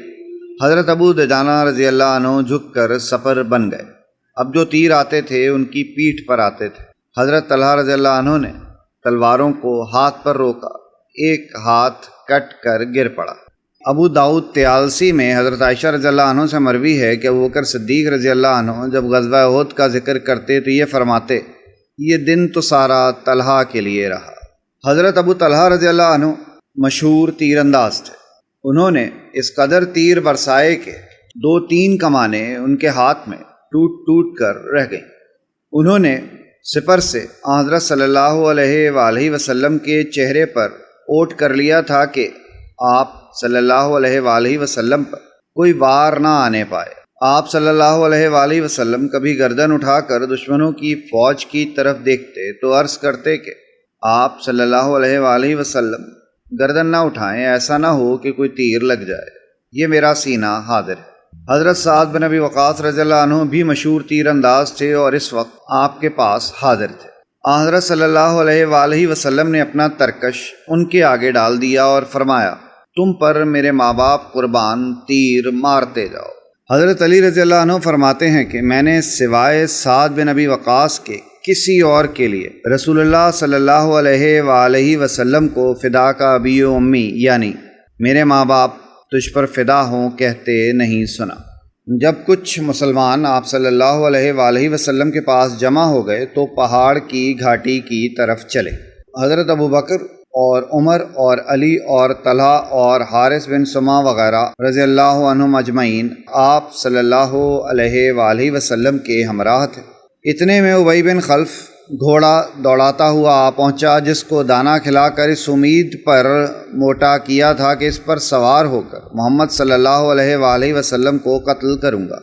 حضرت ابو دجانہ رضی اللہ عنہ جھک کر سپر بن گئے۔ اب جو تیر آتے تھے ان کی پیٹھ پر آتے تھے۔ حضرت طلحہ رضی اللہ عنہ نے تلواروں کو ہاتھ پر روکا، ایک ہاتھ کٹ کر گر پڑا۔ ابو داؤد طیالسی میں حضرت عائشہ رضی اللہ عنہ سے مروی ہے کہ ابوبکر صدیق رضی اللہ عنہ جب غزوہ احد کا ذکر کرتے تو یہ فرماتے، یہ دن تو سارا طلحہ کے لیے رہا۔ حضرت ابو طلحہ رضی اللہ عنہ مشہور تیر انداز تھے۔ انہوں نے اس قدر تیر برسائے کہ 2-3 کمانیں ان کے ہاتھ میں ٹوٹ ٹوٹ کر رہ گئیں۔ انہوں نے سپر سے حضرت صلی اللہ علیہ وآلہ وسلم کے چہرے پر اوٹ کر لیا تھا کہ آپ صلی اللہ علیہ وآلہ وسلم پر کوئی وار نہ آنے پائے۔ آپ صلی اللہ علیہ وآلہ وسلم کبھی گردن اٹھا کر دشمنوں کی فوج کی طرف دیکھتے تو عرض کرتے کہ آپ صلی اللہ علیہ وآلہ وسلم گردن نہ اٹھائیں، ایسا نہ ہو کہ کوئی تیر لگ جائے، یہ میرا سینہ حاضر ہے۔ حضرت سعد بن ابی وقاص رضی اللہ عنہ بھی مشہور تیر انداز تھے اور اس وقت آپ کے پاس حاضر تھے۔ حضرت صلی اللہ علیہ وآلہ وسلم نے اپنا ترکش ان کے آگے ڈال دیا اور فرمایا، تم پر میرے ماں باپ قربان، تیر مارتے جاؤ۔ حضرت علی رضی اللہ عنہ فرماتے ہیں کہ میں نے سوائے سعد بن ابی وقاص کے کسی اور کے لیے رسول اللہ صلی اللہ علیہ وآلہ وسلم کو فدا کا ابی و امی، یعنی میرے ماں باپ تجھ پر فدا ہوں کہتے نہیں سنا۔ جب کچھ مسلمان آپ صلی اللہ علیہ وآلہ وسلم کے پاس جمع ہو گئے تو پہاڑ کی گھاٹی کی طرف چلے۔ حضرت ابوبکر اور عمر اور علی اور طلحہ اور حارث بن سما وغیرہ رضی اللہ عنہم اجمعین آپ صلی اللہ علیہ وآلہ وسلم کے ہمراہ تھے۔ اتنے میں ابی بن خلف گھوڑا دوڑاتا ہوا آ پہنچا، جس کو دانہ کھلا کر اس امید پر موٹا کیا تھا کہ اس پر سوار ہو کر محمد صلی اللہ علیہ وآلہ وسلم کو قتل کروں گا۔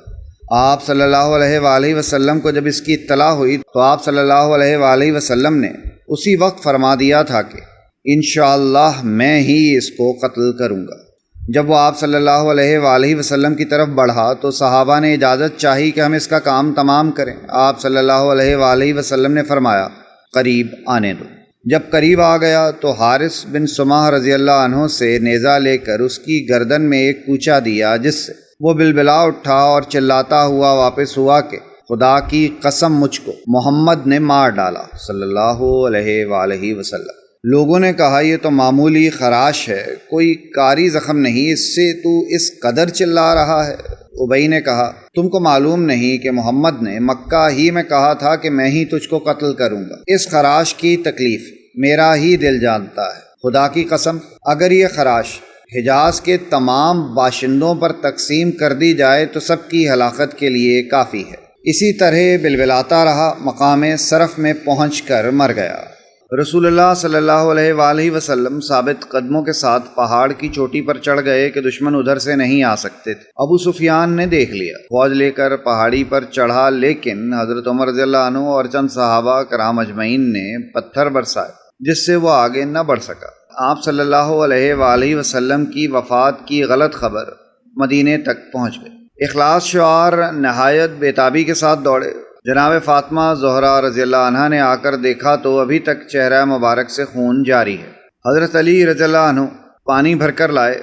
آپ صلی اللہ علیہ وآلہ وسلم کو جب اس کی اطلاع ہوئی تو آپ صلی اللہ علیہ وآلہ وسلم نے اسی وقت فرما دیا تھا کہ انشاءاللہ میں ہی اس کو قتل کروں گا۔ جب وہ آپ صلی اللہ علیہ وآلہ وسلم کی طرف بڑھا تو صحابہ نے اجازت چاہی کہ ہم اس کا کام تمام کریں۔ آپ صلی اللہ علیہ وآلہ وسلم نے فرمایا، قریب آنے دو۔ جب قریب آ گیا تو حارث بن سماح رضی اللہ عنہ سے نیزہ لے کر اس کی گردن میں ایک کوچا دیا، جس سے وہ بلبلا اٹھا اور چلاتا ہوا واپس ہوا کہ خدا کی قسم مجھ کو محمد نے مار ڈالا صلی اللہ علیہ وآلہ وسلم۔ لوگوں نے کہا یہ تو معمولی خراش ہے، کوئی کاری زخم نہیں، اس سے تو اس قدر چلا رہا ہے۔ ابی نے کہا، تم کو معلوم نہیں کہ محمد نے مکہ ہی میں کہا تھا کہ میں ہی تجھ کو قتل کروں گا۔ اس خراش کی تکلیف میرا ہی دل جانتا ہے۔ خدا کی قسم اگر یہ خراش حجاز کے تمام باشندوں پر تقسیم کر دی جائے تو سب کی ہلاکت کے لیے کافی ہے۔ اسی طرح بلبلاتا رہا، مقام صرف میں پہنچ کر مر گیا۔ رسول اللہ صلی اللہ علیہ وآلہ وسلم ثابت قدموں کے ساتھ پہاڑ کی چوٹی پر چڑھ گئے کہ دشمن ادھر سے نہیں آ سکتے تھے۔ ابو سفیان نے دیکھ لیا، فوج لے کر پہاڑی پر چڑھا، لیکن حضرت عمر رضی اللہ عنہ اور چند صحابہ کرام اجمعین نے پتھر برسائے جس سے وہ آگے نہ بڑھ سکا۔ آپ صلی اللہ علیہ وآلہ وسلم کی وفات کی غلط خبر مدینے تک پہنچ گئی۔ اخلاص شعار نہایت بیتابی کے ساتھ دوڑے۔ جناب فاطمہ زہرا رضی اللہ عنہ نے آ کر دیکھا تو ابھی تک چہرہ مبارک سے خون جاری ہے۔ حضرت علی رضی اللہ عنہ پانی بھر کر لائے۔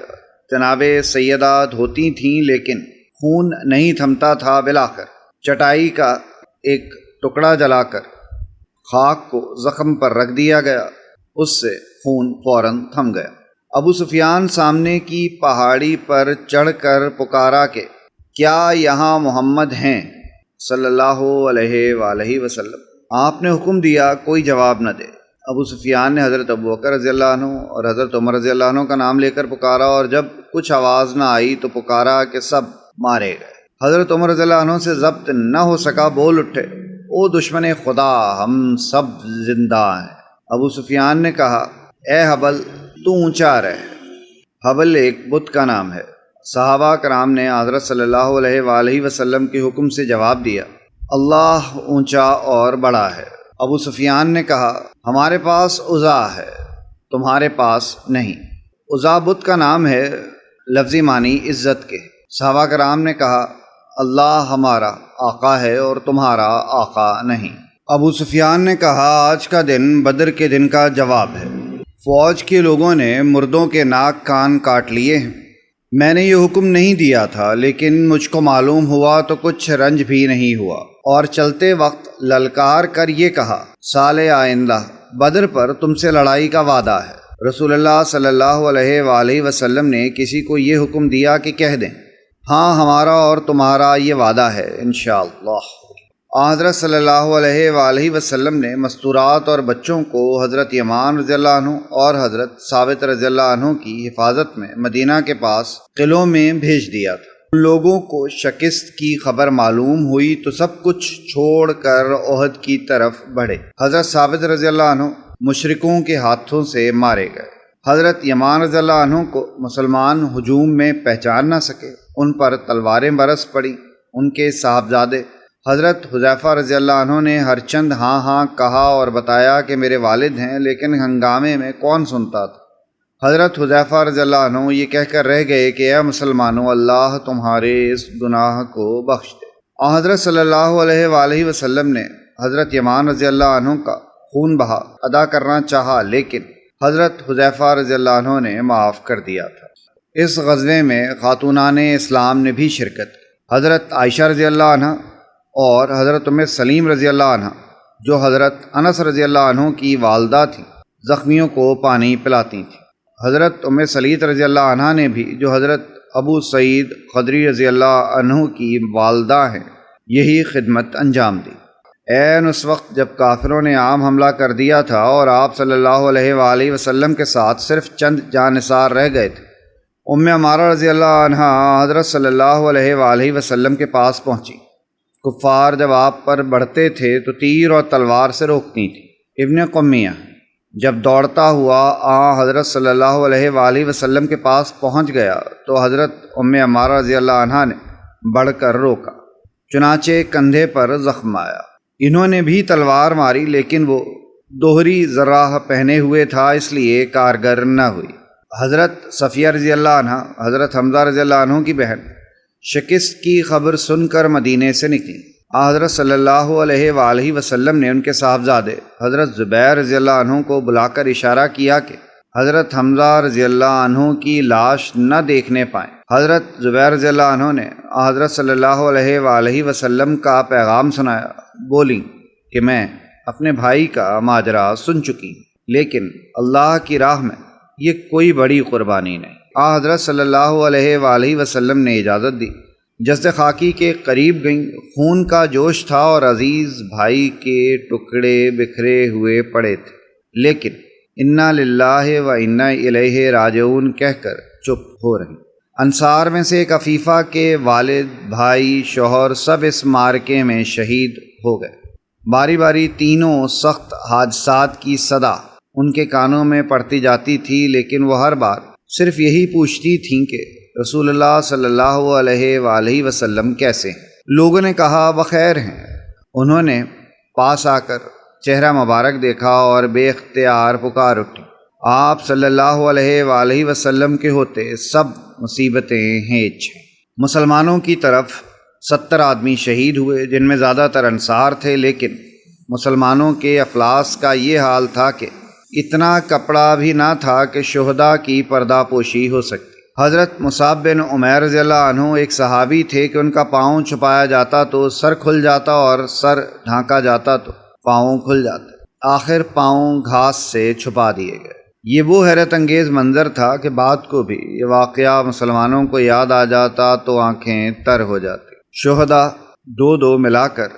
جناب سیدہ دھوتی تھیں لیکن خون نہیں تھمتا تھا۔ بلاخر چٹائی کا ایک ٹکڑا جلا کر خاک کو زخم پر رکھ دیا گیا، اس سے خون فوراً تھم گیا۔ ابو سفیان سامنے کی پہاڑی پر چڑھ کر پکارا کہ کیا یہاں محمد ہیں صلی اللہ علیہ وآلہ وسلم؟ آپ نے حکم دیا کوئی جواب نہ دے۔ ابو سفیان نے حضرت ابوبکر رضی اللہ عنہ اور حضرت عمر رضی اللہ عنہ کا نام لے کر پکارا، اور جب کچھ آواز نہ آئی تو پکارا کہ سب مارے گئے۔ حضرت عمر رضی اللہ عنہ سے ضبط نہ ہو سکا، بول اٹھے، او دشمن خدا، ہم سب زندہ ہیں۔ ابو سفیان نے کہا، اے حبل تو اونچا رہ۔ حبل ایک بت کا نام ہے۔ صحابہ کرام نے حضرت صلی اللہ علیہ وآلہ وسلم کے حکم سے جواب دیا، اللہ اونچا اور بڑا ہے۔ ابو سفیان نے کہا، ہمارے پاس عزا ہے، تمہارے پاس نہیں۔ عزا بت کا نام ہے، لفظی معنی عزت کے۔ صحابہ کرام نے کہا، اللہ ہمارا آقا ہے اور تمہارا آقا نہیں۔ ابو سفیان نے کہا، آج کا دن بدر کے دن کا جواب ہے۔ فوج کے لوگوں نے مردوں کے ناک کان کاٹ لیے ہیں۔ میں نے یہ حکم نہیں دیا تھا، لیکن مجھ کو معلوم ہوا تو کچھ رنج بھی نہیں ہوا، اور چلتے وقت للکار کر یہ کہا، سال آئندہ بدر پر تم سے لڑائی کا وعدہ ہے۔ رسول اللہ صلی اللہ علیہ وآلہ وسلم نے کسی کو یہ حکم دیا کہ کہہ دیں، ہاں ہمارا اور تمہارا یہ وعدہ ہے انشاءاللہ۔ حضرت صلی اللہ علیہ وآلہ وسلم نے مستورات اور بچوں کو حضرت یمان رضی اللہ عنہ اور حضرت ثابت رضی اللہ عنہ کی حفاظت میں مدینہ کے پاس قلعوں میں بھیج دیا تھا۔ ان لوگوں کو شکست کی خبر معلوم ہوئی تو سب کچھ چھوڑ کر احد کی طرف بڑھے۔ حضرت ثابت رضی اللہ عنہ مشرکوں کے ہاتھوں سے مارے گئے۔ حضرت یمان رضی اللہ عنہ کو مسلمان ہجوم میں پہچان نہ سکے، ان پر تلواریں برس پڑیں۔ ان کے صاحبزادے حضرت حذیفہ رضی اللہ عنہ نے ہر چند ہاں ہاں کہا اور بتایا کہ میرے والد ہیں، لیکن ہنگامے میں کون سنتا تھا۔ حضرت حذیفہ رضی اللہ عنہ یہ کہہ کر رہ گئے کہ اے مسلمانوں، اللہ تمہارے اس گناہ کو بخش دے۔ اور حضرت صلی اللہ علیہ وآلہ وسلم نے حضرت یمان رضی اللہ عنہ کا خون بہا ادا کرنا چاہا، لیکن حضرت حذیفہ رضی اللہ عنہ نے معاف کر دیا تھا۔ اس غزوے میں خاتونان اسلام نے بھی شرکت کی۔ حضرت عائشہ رضی اللہ عنہ اور حضرت ام سلیم رضی اللہ عنہ، جو حضرت انس رضی اللہ عنہ کی والدہ تھیں، زخمیوں کو پانی پلاتی تھیں۔ حضرت ام سلیت رضی اللہ عنہ نے بھی، جو حضرت ابو سعید خدری رضی اللہ عنہ کی والدہ ہیں، یہی خدمت انجام دی۔ عین اس وقت جب کافروں نے عام حملہ کر دیا تھا اور آپ صلی اللہ علیہ وآلہ وسلم کے ساتھ صرف چند جانثار رہ گئے تھے، ام عمارہ رضی اللہ عنہ حضرت صلی اللہ علیہ وآلہ وسلم کے پاس پہنچی۔ کفار جب آپ پر بڑھتے تھے تو تیر اور تلوار سے روکتی تھی۔ ابن قمیہ جب دوڑتا ہوا حضرت صلی اللہ علیہ وآلہ وسلم کے پاس پہنچ گیا تو حضرت ام عمارہ رضی اللہ عنہ نے بڑھ کر روکا، چنانچہ کندھے پر زخم آیا۔ انہوں نے بھی تلوار ماری، لیکن وہ دوہری ذراح پہنے ہوئے تھا، اس لیے کارگر نہ ہوئی۔ حضرت صفیہ رضی اللہ عنہ حضرت حمزہ رضی اللہ عنہ کی بہن شکست کی خبر سن کر مدینے سے نکلی۔ حضرت صلی اللہ علیہ وآلہ وسلم نے ان کے صاحبزادے حضرت زبیر رضی اللہ عنہ کو بلا کر اشارہ کیا کہ حضرت حمزہ رضی اللہ عنہ کی لاش نہ دیکھنے پائیں۔ حضرت زبیر رضی اللہ عنہ نے حضرت صلی اللہ علیہ وآلہ وسلم کا پیغام سنایا، بولی کہ میں اپنے بھائی کا ماجرا سن چکی، لیکن اللہ کی راہ میں یہ کوئی بڑی قربانی نہیں۔ حضرت صلی اللہ علیہ وآلہ وسلم نے اجازت دی، جسد خاکی کے قریب گئیں۔ خون کا جوش تھا اور عزیز بھائی کے ٹکڑے بکھرے ہوئے پڑے تھے، لیکن انا للہ و انا الیہ راجعون کہہ کر چپ ہو رہی۔ انصار میں سے ایک عفیفہ کے والد، بھائی، شوہر سب اس مارکے میں شہید ہو گئے۔ باری باری تینوں سخت حادثات کی صدا ان کے کانوں میں پڑتی جاتی تھی، لیکن وہ ہر بار صرف یہی پوچھتی تھیں کہ رسول اللہ صلی اللہ علیہ وآلہ وسلم کیسے ہیں؟ لوگوں نے کہا بخیر ہیں۔ انہوں نے پاس آ کر چہرہ مبارک دیکھا اور بے اختیار پکار اٹھی، آپ صلی اللہ علیہ وآلہ وسلم کے ہوتے سب مصیبتیں ہیچ ہیں۔ مسلمانوں کی طرف 70 آدمی شہید ہوئے، جن میں زیادہ تر انصار تھے، لیکن مسلمانوں کے افلاس کا یہ حال تھا کہ اتنا کپڑا بھی نہ تھا کہ شہداء کی پردہ پوشی ہو سکتی۔ حضرت مصعب بن عمیر رضی اللہ عنہ ایک صحابی تھے کہ ان کا پاؤں چھپایا جاتا تو سر کھل جاتا اور سر ڈھانکا جاتا تو پاؤں کھل جاتے۔ آخر پاؤں گھاس سے چھپا دیے گئے۔ یہ وہ حیرت انگیز منظر تھا کہ بعد کو بھی یہ واقعہ مسلمانوں کو یاد آ جاتا تو آنکھیں تر ہو جاتی۔ شہداء دو دو ملا کر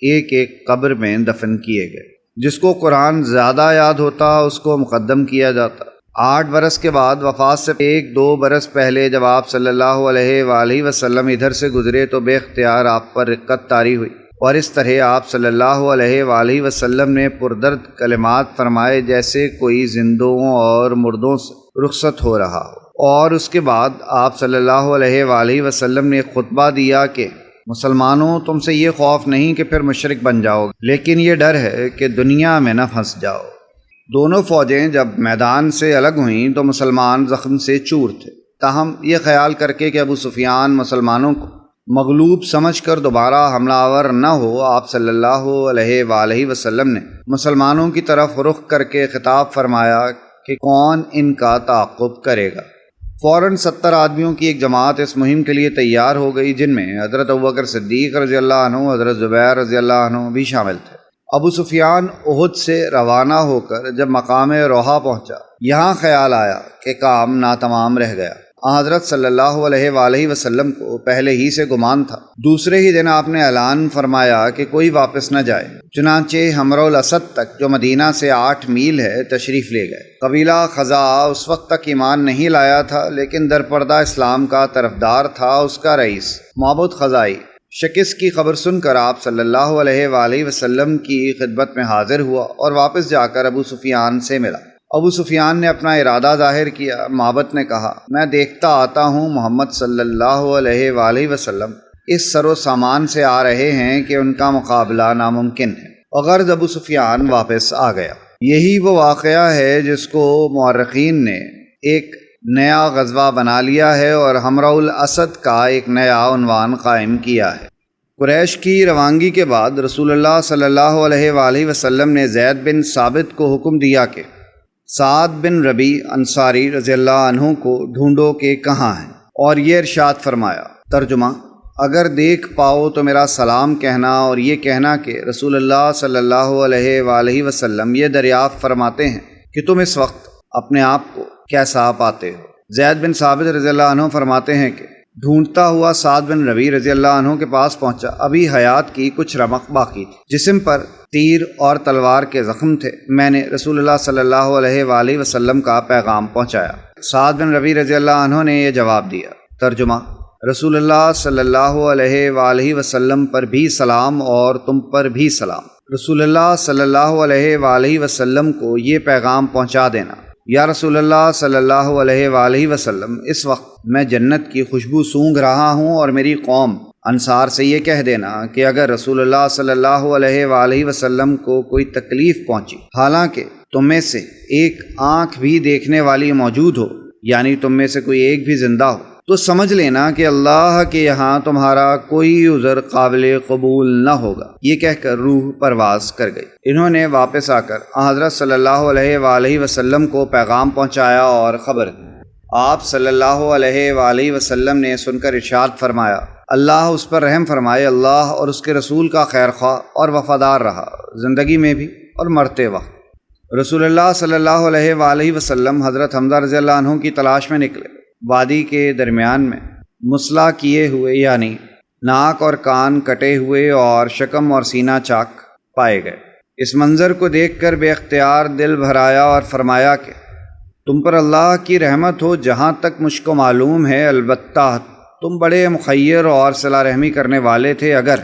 ایک ایک قبر میں دفن کیے گئے۔ جس کو قرآن زیادہ یاد ہوتا اس کو مقدم کیا جاتا۔ 8 برس کے بعد وفات سے 1-2 برس پہلے جب آپ صلی اللہ علیہ وآلہ وسلم ادھر سے گزرے تو بے اختیار آپ پر رقت طاری ہوئی، اور اس طرح آپ صلی اللہ علیہ وآلہ وسلم نے پردرد کلمات فرمائے جیسے کوئی زندوں اور مردوں سے رخصت ہو رہا ہو۔ اور اس کے بعد آپ صلی اللہ علیہ وآلہ وسلم نے خطبہ دیا کہ مسلمانوں، تم سے یہ خوف نہیں کہ پھر مشرک بن جاؤ، لیکن یہ ڈر ہے کہ دنیا میں نہ پھنس جاؤ۔ دونوں فوجیں جب میدان سے الگ ہوئیں تو مسلمان زخم سے چور تھے، تاہم یہ خیال کر کے کہ ابو سفیان مسلمانوں کو مغلوب سمجھ کر دوبارہ حملہ آور نہ ہو، آپ صلی اللہ علیہ وآلہ وسلم نے مسلمانوں کی طرف رخ کر کے خطاب فرمایا کہ کون ان کا تعاقب کرے گا۔ فوراً 70 آدمیوں کی ایک جماعت اس مہم کے لیے تیار ہو گئی، جن میں حضرت ابوبکر صدیق رضی اللہ عنہ، حضرت زبیر رضی اللہ عنہ بھی شامل تھے۔ ابو سفیان احد سے روانہ ہو کر جب مقام روحا پہنچا، یہاں خیال آیا کہ کام ناتمام رہ گیا۔ حضرت صلی اللہ علیہ وآلہ وسلم کو پہلے ہی سے گمان تھا۔ دوسرے ہی دن آپ نے اعلان فرمایا کہ کوئی واپس نہ جائے، چنانچہ حمراء الاسد تک جو مدینہ سے 8 میل ہے تشریف لے گئے۔ قبیلہ خزاعہ اس وقت تک ایمان نہیں لایا تھا، لیکن درپردہ اسلام کا طرفدار تھا۔ اس کا رئیس معبد خزاعی شکست کی خبر سن کر آپ صلی اللہ علیہ وآلہ وسلم کی خدمت میں حاضر ہوا اور واپس جا کر ابو سفیان سے ملا۔ ابو سفیان نے اپنا ارادہ ظاہر کیا۔ معبد نے کہا، میں دیکھتا آتا ہوں محمد صلی اللہ علیہ وآلہ وسلم اس سر و سامان سے آ رہے ہیں کہ ان کا مقابلہ ناممکن ہے۔ وغرض ابو سفیان واپس آ گیا۔ یہی وہ واقعہ ہے جس کو مورخین نے ایک نیا غزوہ بنا لیا ہے اور حمراء الاسد کا ایک نیا عنوان قائم کیا ہے۔ قریش کی روانگی کے بعد رسول اللہ صلی اللہ علیہ وآلہ وسلم نے زید بن ثابت کو حکم دیا کہ سعد بن ربی انصاری رضی اللہ عنہ کو ڈھونڈو کہ کہاں ہیں، اور یہ ارشاد فرمایا، ترجمہ: اگر دیکھ پاؤ تو میرا سلام کہنا اور یہ کہنا کہ رسول اللہ صلی اللہ علیہ وآلہ وسلم یہ دریافت فرماتے ہیں کہ تم اس وقت اپنے آپ کو کیسا پاتے ہو۔ زید بن ثابت رضی اللہ عنہ فرماتے ہیں کہ ڈھونڈتا ہوا سعد بن ربی رضی اللہ عنہ کے پاس پہنچا۔ ابھی حیات کی کچھ رمق باقی تھی، جسم پر تیر اور تلوار کے زخم تھے۔ میں نے رسول اللہ صلی اللہ علیہ وآلہ وسلم کا پیغام پہنچایا۔ سعد بن ربی رضی اللہ عنہ نے یہ جواب دیا، ترجمہ: رسول اللہ صلی اللہ علیہ وآلہ وسلم پر بھی سلام اور تم پر بھی سلام۔ رسول اللہ صلی اللہ علیہ وآلہ وسلم کو یہ پیغام پہنچا دینا، یا رسول اللہ صلی اللہ علیہ وآلہ وسلم، اس وقت میں جنت کی خوشبو سونگھ رہا ہوں، اور میری قوم انصار سے یہ کہہ دینا کہ اگر رسول اللہ صلی اللہ علیہ وآلہ وسلم کو کوئی تکلیف پہنچی، حالانکہ تم میں سے ایک آنکھ بھی دیکھنے والی موجود ہو، یعنی تم میں سے کوئی ایک بھی زندہ ہو، تو سمجھ لینا کہ اللہ کے یہاں تمہارا کوئی عذر قابل قبول نہ ہوگا۔ یہ کہہ کر روح پرواز کر گئی۔ انہوں نے واپس آ کر حضرت صلی اللہ علیہ وآلہ وسلم کو پیغام پہنچایا اور خبر دی۔ آپ صلی اللہ علیہ وآلہ وسلم نے سن کر ارشاد فرمایا، اللہ اس پر رحم فرمائے۔ اللہ اور اس کے رسول کا خیر خواہ اور وفادار رہا، زندگی میں بھی اور مرتے وقت۔ رسول اللہ صلی اللہ علیہ وآلہ وسلم حضرت حمزہ رضی اللہ عنہ کی تلاش میں نکلے۔ وادی کے درمیان میں مسلح کیے ہوئے، یعنی ناک اور کان کٹے ہوئے اور شکم اور سینہ چاک پائے گئے۔ اس منظر کو دیکھ کر بے اختیار دل بھر آیا اور فرمایا کہ تم پر اللہ کی رحمت ہو۔ جہاں تک مجھ کو معلوم ہے، البتہ تم بڑے مخیر اور صلہ رحمی کرنے والے تھے۔ اگر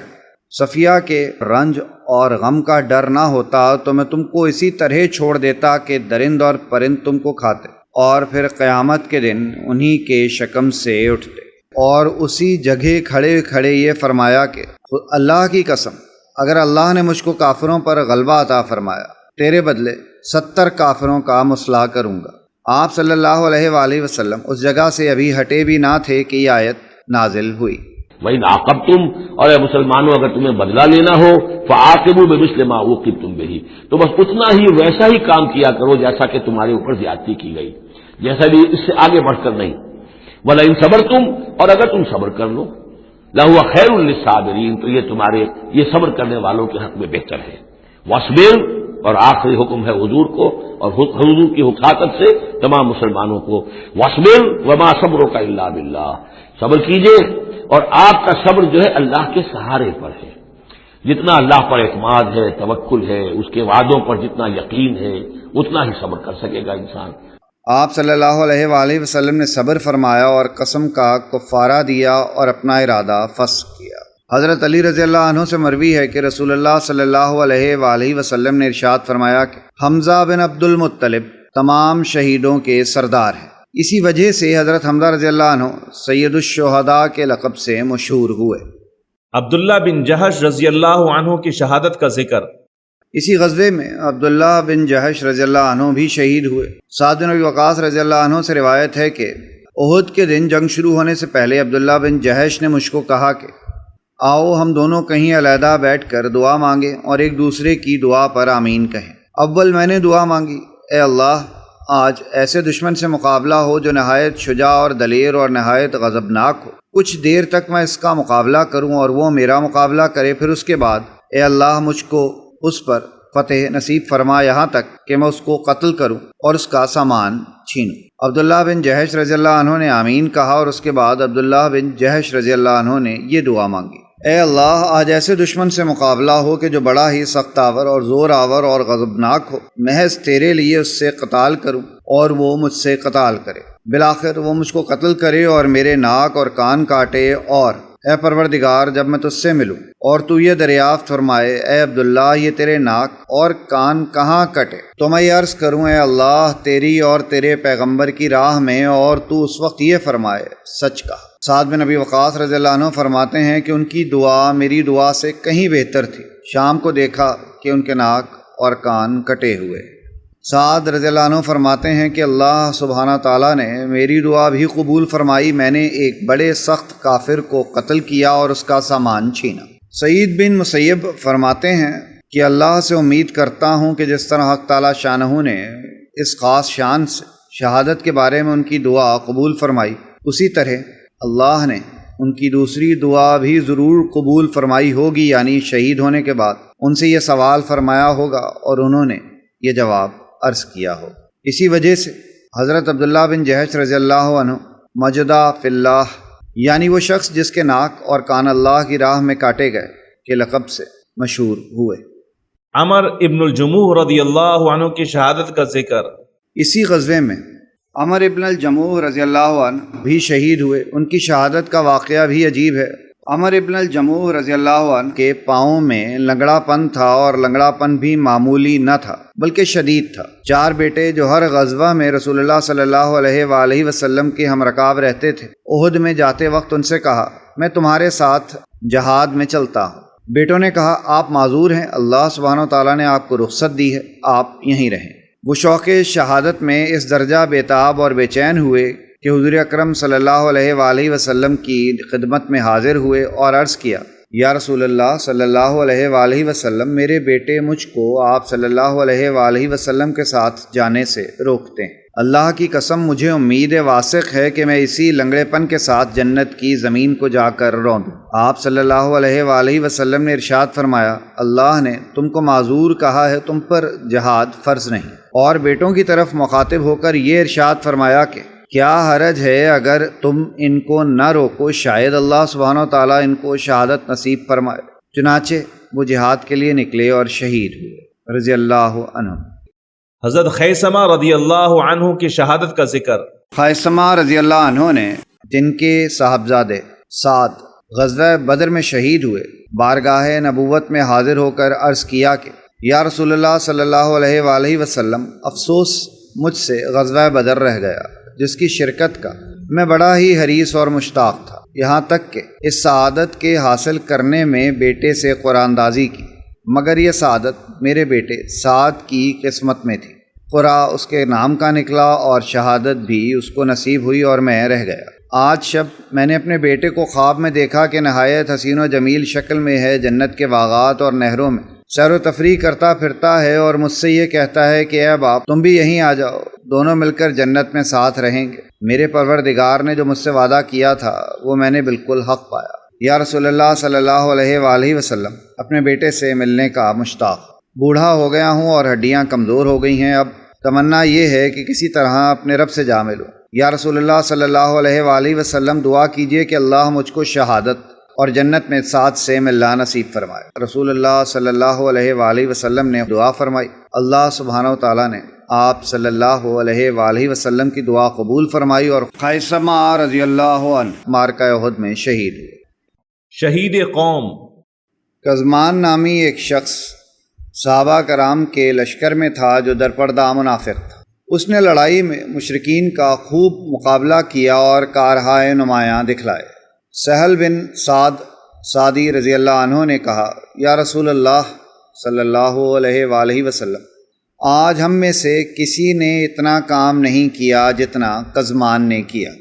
صفیہ کے رنج اور غم کا ڈر نہ ہوتا تو میں تم کو اسی طرح چھوڑ دیتا کہ درند اور پرند تم کو کھاتے، اور پھر قیامت کے دن انہی کے شکم سے اٹھتے۔ اور اسی جگہ کھڑے کھڑے یہ فرمایا کہ اللہ کی قسم، اگر اللہ نے مجھ کو کافروں پر غلبہ عطا فرمایا، تیرے بدلے 70 کافروں کا مسلح کروں گا۔ آپ صلی اللہ علیہ وآلہ وسلم اس جگہ سے ابھی ہٹے بھی نہ تھے کہ یہ آیت نازل ہوئی۔ وَإِنْ عَاقَبْتُمْ، اور اے مسلمانوں اگر تمہیں بدلہ لینا ہو، فَعَاقِبُوا بِمِثْلِ مَا عُوقِبْتُمْ بِهِ، تو بس اتنا ہی ویسا ہی کام کیا کرو جیسا کہ تمہارے اوپر زیادتی کی گئی، جیسا بھی اس سے آگے بڑھ کر نہیں۔ وَلَئِنْ صَبَرْتُمْ، اور اگر تم صبر کر لو، لَهُوَ خَيْرٌ لِلصَّابِرِينَ، تو یہ تمہارے یہ صبر کرنے والوں کے حق میں بہتر ہے۔ وَاصْبِرْ، اور آخری حکم ہے حضور کو اور حضور کی حکاکت سے تمام مسلمانوں کو، وَاصْبِرْ وَمَا صَبْرُكَ إِلَّا بِاللَّهِ، صبر کیجئے اور آپ کا صبر جو ہے اللہ کے سہارے پر ہے۔ جتنا اللہ پر اعتماد ہے، توکل ہے، اس کے وعدوں پر جتنا یقین ہے، اتنا ہی صبر کر سکے گا انسان۔ آپ صلی اللہ علیہ وآلہ وسلم نے صبر فرمایا اور قسم کا کفارہ دیا اور اپنا ارادہ فسخ کیا۔ حضرت علی رضی اللہ عنہ سے مروی ہے کہ رسول اللہ صلی اللہ علیہ وآلہ وسلم نے ارشاد فرمایا کہ حمزہ بن عبد المطلب تمام شہیدوں کے سردار ہیں۔ اسی وجہ سے حضرت حمزہ رضی اللہ عنہ سید الشہداء کے لقب سے مشہور ہوئے۔ عبداللہ بن جہش رضی اللہ عنہ کی شہادت کا ذکر۔ اسی غزوے میں عبداللہ بن جہش رضی اللہ عنہ بھی شہید ہوئے۔ سعد بن ابی وقاص رضی اللہ عنہ سے روایت ہے کہ احد کے دن جنگ شروع ہونے سے پہلے عبداللہ بن جہش نے مجھ کو کہا کہ آؤ ہم دونوں کہیں علیحدہ بیٹھ کر دعا مانگیں اور ایک دوسرے کی دعا پر آمین کہیں۔ اول میں نے دعا مانگی، اے اللہ، آج ایسے دشمن سے مقابلہ ہو جو نہایت شجاع اور دلیر اور نہایت غضبناک ہو، کچھ دیر تک میں اس کا مقابلہ کروں اور وہ میرا مقابلہ کرے، پھر اس کے بعد اے اللہ مجھ کو اس پر فتح نصیب فرما یہاں تک کہ میں اس کو قتل کروں اور اس کا سامان چھینوں۔ عبداللہ بن جہش رضی اللہ عنہ نے آمین کہا، اور اس کے بعد عبداللہ بن جہش رضی اللہ عنہ نے یہ دعا مانگی: اے اللہ، آج ایسے دشمن سے مقابلہ ہو کہ جو بڑا ہی سخت آور اور زور آور اور غضبناک ہو، محض تیرے لیے اس سے قتال کروں اور وہ مجھ سے قتال کرے، بالآخر وہ مجھ کو قتل کرے اور میرے ناک اور کان کاٹے، اور اے پروردگار جب میں تجھ سے ملوں اور تو یہ دریافت فرمائے اے عبداللہ یہ تیرے ناک اور کان کہاں کٹے، تو میں یہ عرض کروں اے اللہ تیری اور تیرے پیغمبر کی راہ میں، اور تو اس وقت یہ فرمائے سچ کہا۔ سعد بن ابی وقاص رضی اللہ عنہ فرماتے ہیں کہ ان کی دعا میری دعا سے کہیں بہتر تھی۔ شام کو دیکھا کہ ان کے ناک اور کان کٹے ہوئے۔ سعد رضی اللہ عنہ فرماتے ہیں کہ اللہ سبحانہ تعالیٰ نے میری دعا بھی قبول فرمائی، میں نے ایک بڑے سخت کافر کو قتل کیا اور اس کا سامان چھینا۔ سعید بن مسیب فرماتے ہیں کہ اللہ سے امید کرتا ہوں کہ جس طرح حق تعالیٰ شانہ نے اس خاص شان سے شہادت کے بارے میں ان کی دعا قبول فرمائی، اسی طرح اللہ نے ان کی دوسری دعا بھی ضرور قبول فرمائی ہوگی، یعنی شہید ہونے کے بعد ان سے یہ سوال فرمایا ہوگا اور انہوں نے یہ جواب عرض کیا ہو۔ اسی وجہ سے حضرت عبداللہ بن جہش رضی اللہ عنہ مجدہ فی اللہ، یعنی وہ شخص جس کے ناک اور کان اللہ کی راہ میں کاٹے گئے، کے لقب سے مشہور ہوئے۔ عمر ابن الجموح رضی اللہ عنہ کی شہادت کا ذکر۔ اسی غزوے میں عمر ابن الجموح رضی اللہ عنہ بھی شہید ہوئے۔ ان کی شہادت کا واقعہ بھی عجیب ہے۔ عمر ابن الجموح رضی اللہ عنہ کے پاؤں میں لنگڑا پن تھا، اور لنگڑا پن بھی معمولی نہ تھا بلکہ شدید تھا۔ 4 بیٹے جو ہر غزوہ میں رسول اللہ صلی اللہ علیہ وآلہ وسلم کے ہم رکاب رہتے تھے، احد میں جاتے وقت ان سے کہا میں تمہارے ساتھ جہاد میں چلتا ہوں۔ بیٹوں نے کہا آپ معذور ہیں، اللہ سبحانہ و تعالیٰ نے آپ کو رخصت دی ہے، آپ یہیں رہیں۔ وہ شوق شہادت میں اس درجہ بےتاب اور بے چین ہوئے کہ حضور اکرم صلی اللہ علیہ وآلہ وسلم کی خدمت میں حاضر ہوئے اور عرض کیا یا رسول اللہ صلی اللہ علیہ وآلہ وسلم، میرے بیٹے مجھ کو آپ صلی اللہ علیہ وآلہ وسلم کے ساتھ جانے سے روکتے ہیں۔ اللہ کی قسم مجھے امید واثق ہے کہ میں اسی لنگڑے پن کے ساتھ جنت کی زمین کو جا کر روندوں۔ آپ صلی اللہ علیہ وآلہ وسلم نے ارشاد فرمایا اللہ نے تم کو معذور کہا ہے، تم پر جہاد فرض نہیں۔ اور بیٹوں کی طرف مخاطب ہو کر یہ ارشاد فرمایا کہ کیا حرج ہے اگر تم ان کو نہ روکو، شاید اللہ سبحانہ و تعالیٰ ان کو شہادت نصیب فرمائے۔ چنانچہ وہ جہاد کے لیے نکلے اور شہید ہوئے رضی اللہ عنہ۔ حضرت خیثمہ رضی اللہ عنہ کی شہادت کا ذکر۔ خیثمہ رضی اللہ عنہ نے، جن کے صاحبزادے سعد غزوہ بدر میں شہید ہوئے، بارگاہ نبوت میں حاضر ہو کر عرض کیا کہ یا رسول اللہ صلی اللہ علیہ وآلہ وسلم، افسوس مجھ سے غزوہ بدر رہ گیا جس کی شرکت کا میں بڑا ہی حریص اور مشتاق تھا، یہاں تک کہ اس سعادت کے حاصل کرنے میں بیٹے سے قرآن اندازی کی، مگر یہ سعادت میرے بیٹے سعد کی قسمت میں تھی۔ قرآن اس کے نام کا نکلا اور شہادت بھی اس کو نصیب ہوئی اور میں رہ گیا۔ آج شب میں نے اپنے بیٹے کو خواب میں دیکھا کہ نہایت حسین و جمیل شکل میں ہے، جنت کے باغات اور نہروں میں سیر و تفریح کرتا پھرتا ہے، اور مجھ سے یہ کہتا ہے کہ اے باپ تم بھی یہیں آ جاؤ، دونوں مل کر جنت میں ساتھ رہیں گے۔ میرے پروردگار نے جو مجھ سے وعدہ کیا تھا وہ میں نے بالکل حق پایا۔ یا رسول اللہ صلی اللہ علیہ وآلہ وسلم، اپنے بیٹے سے ملنے کا مشتاق، بوڑھا ہو گیا ہوں اور ہڈیاں کمزور ہو گئی ہیں، اب تمنا یہ ہے کہ کسی طرح اپنے رب سے جا ملوں۔ یا رسول اللہ صلی اللہ علیہ وآلہ وسلم، دعا کیجئے کہ اللہ مجھ کو شہادت اور جنت میں ساتھ سے ملنا نصیب فرمائے۔ رسول اللہ صلی اللہ علیہ وآلہ وسلم نے دعا فرمائی، اللہ سبحانہ و تعالیٰ نے آپ صلی اللہ علیہ وآلہ وسلم کی دعا قبول فرمائی، اور خیثمہ رضی اللہ عنہ معرکہ احد میں شہید ہوئے۔ شہید قوم۔ کزمان نامی ایک شخص صحابہ کرام کے لشکر میں تھا جو درپردہ منافق تھا۔ اس نے لڑائی میں مشرکین کا خوب مقابلہ کیا اور کارہائے نمایاں دکھلائے۔ سہل بن سعد سعدی رضی اللہ عنہ نے کہا یا رسول اللہ صلی اللہ علیہ وآلہ وسلم، آج ہم میں سے کسی نے اتنا کام نہیں کیا جتنا کزمان نے کیا۔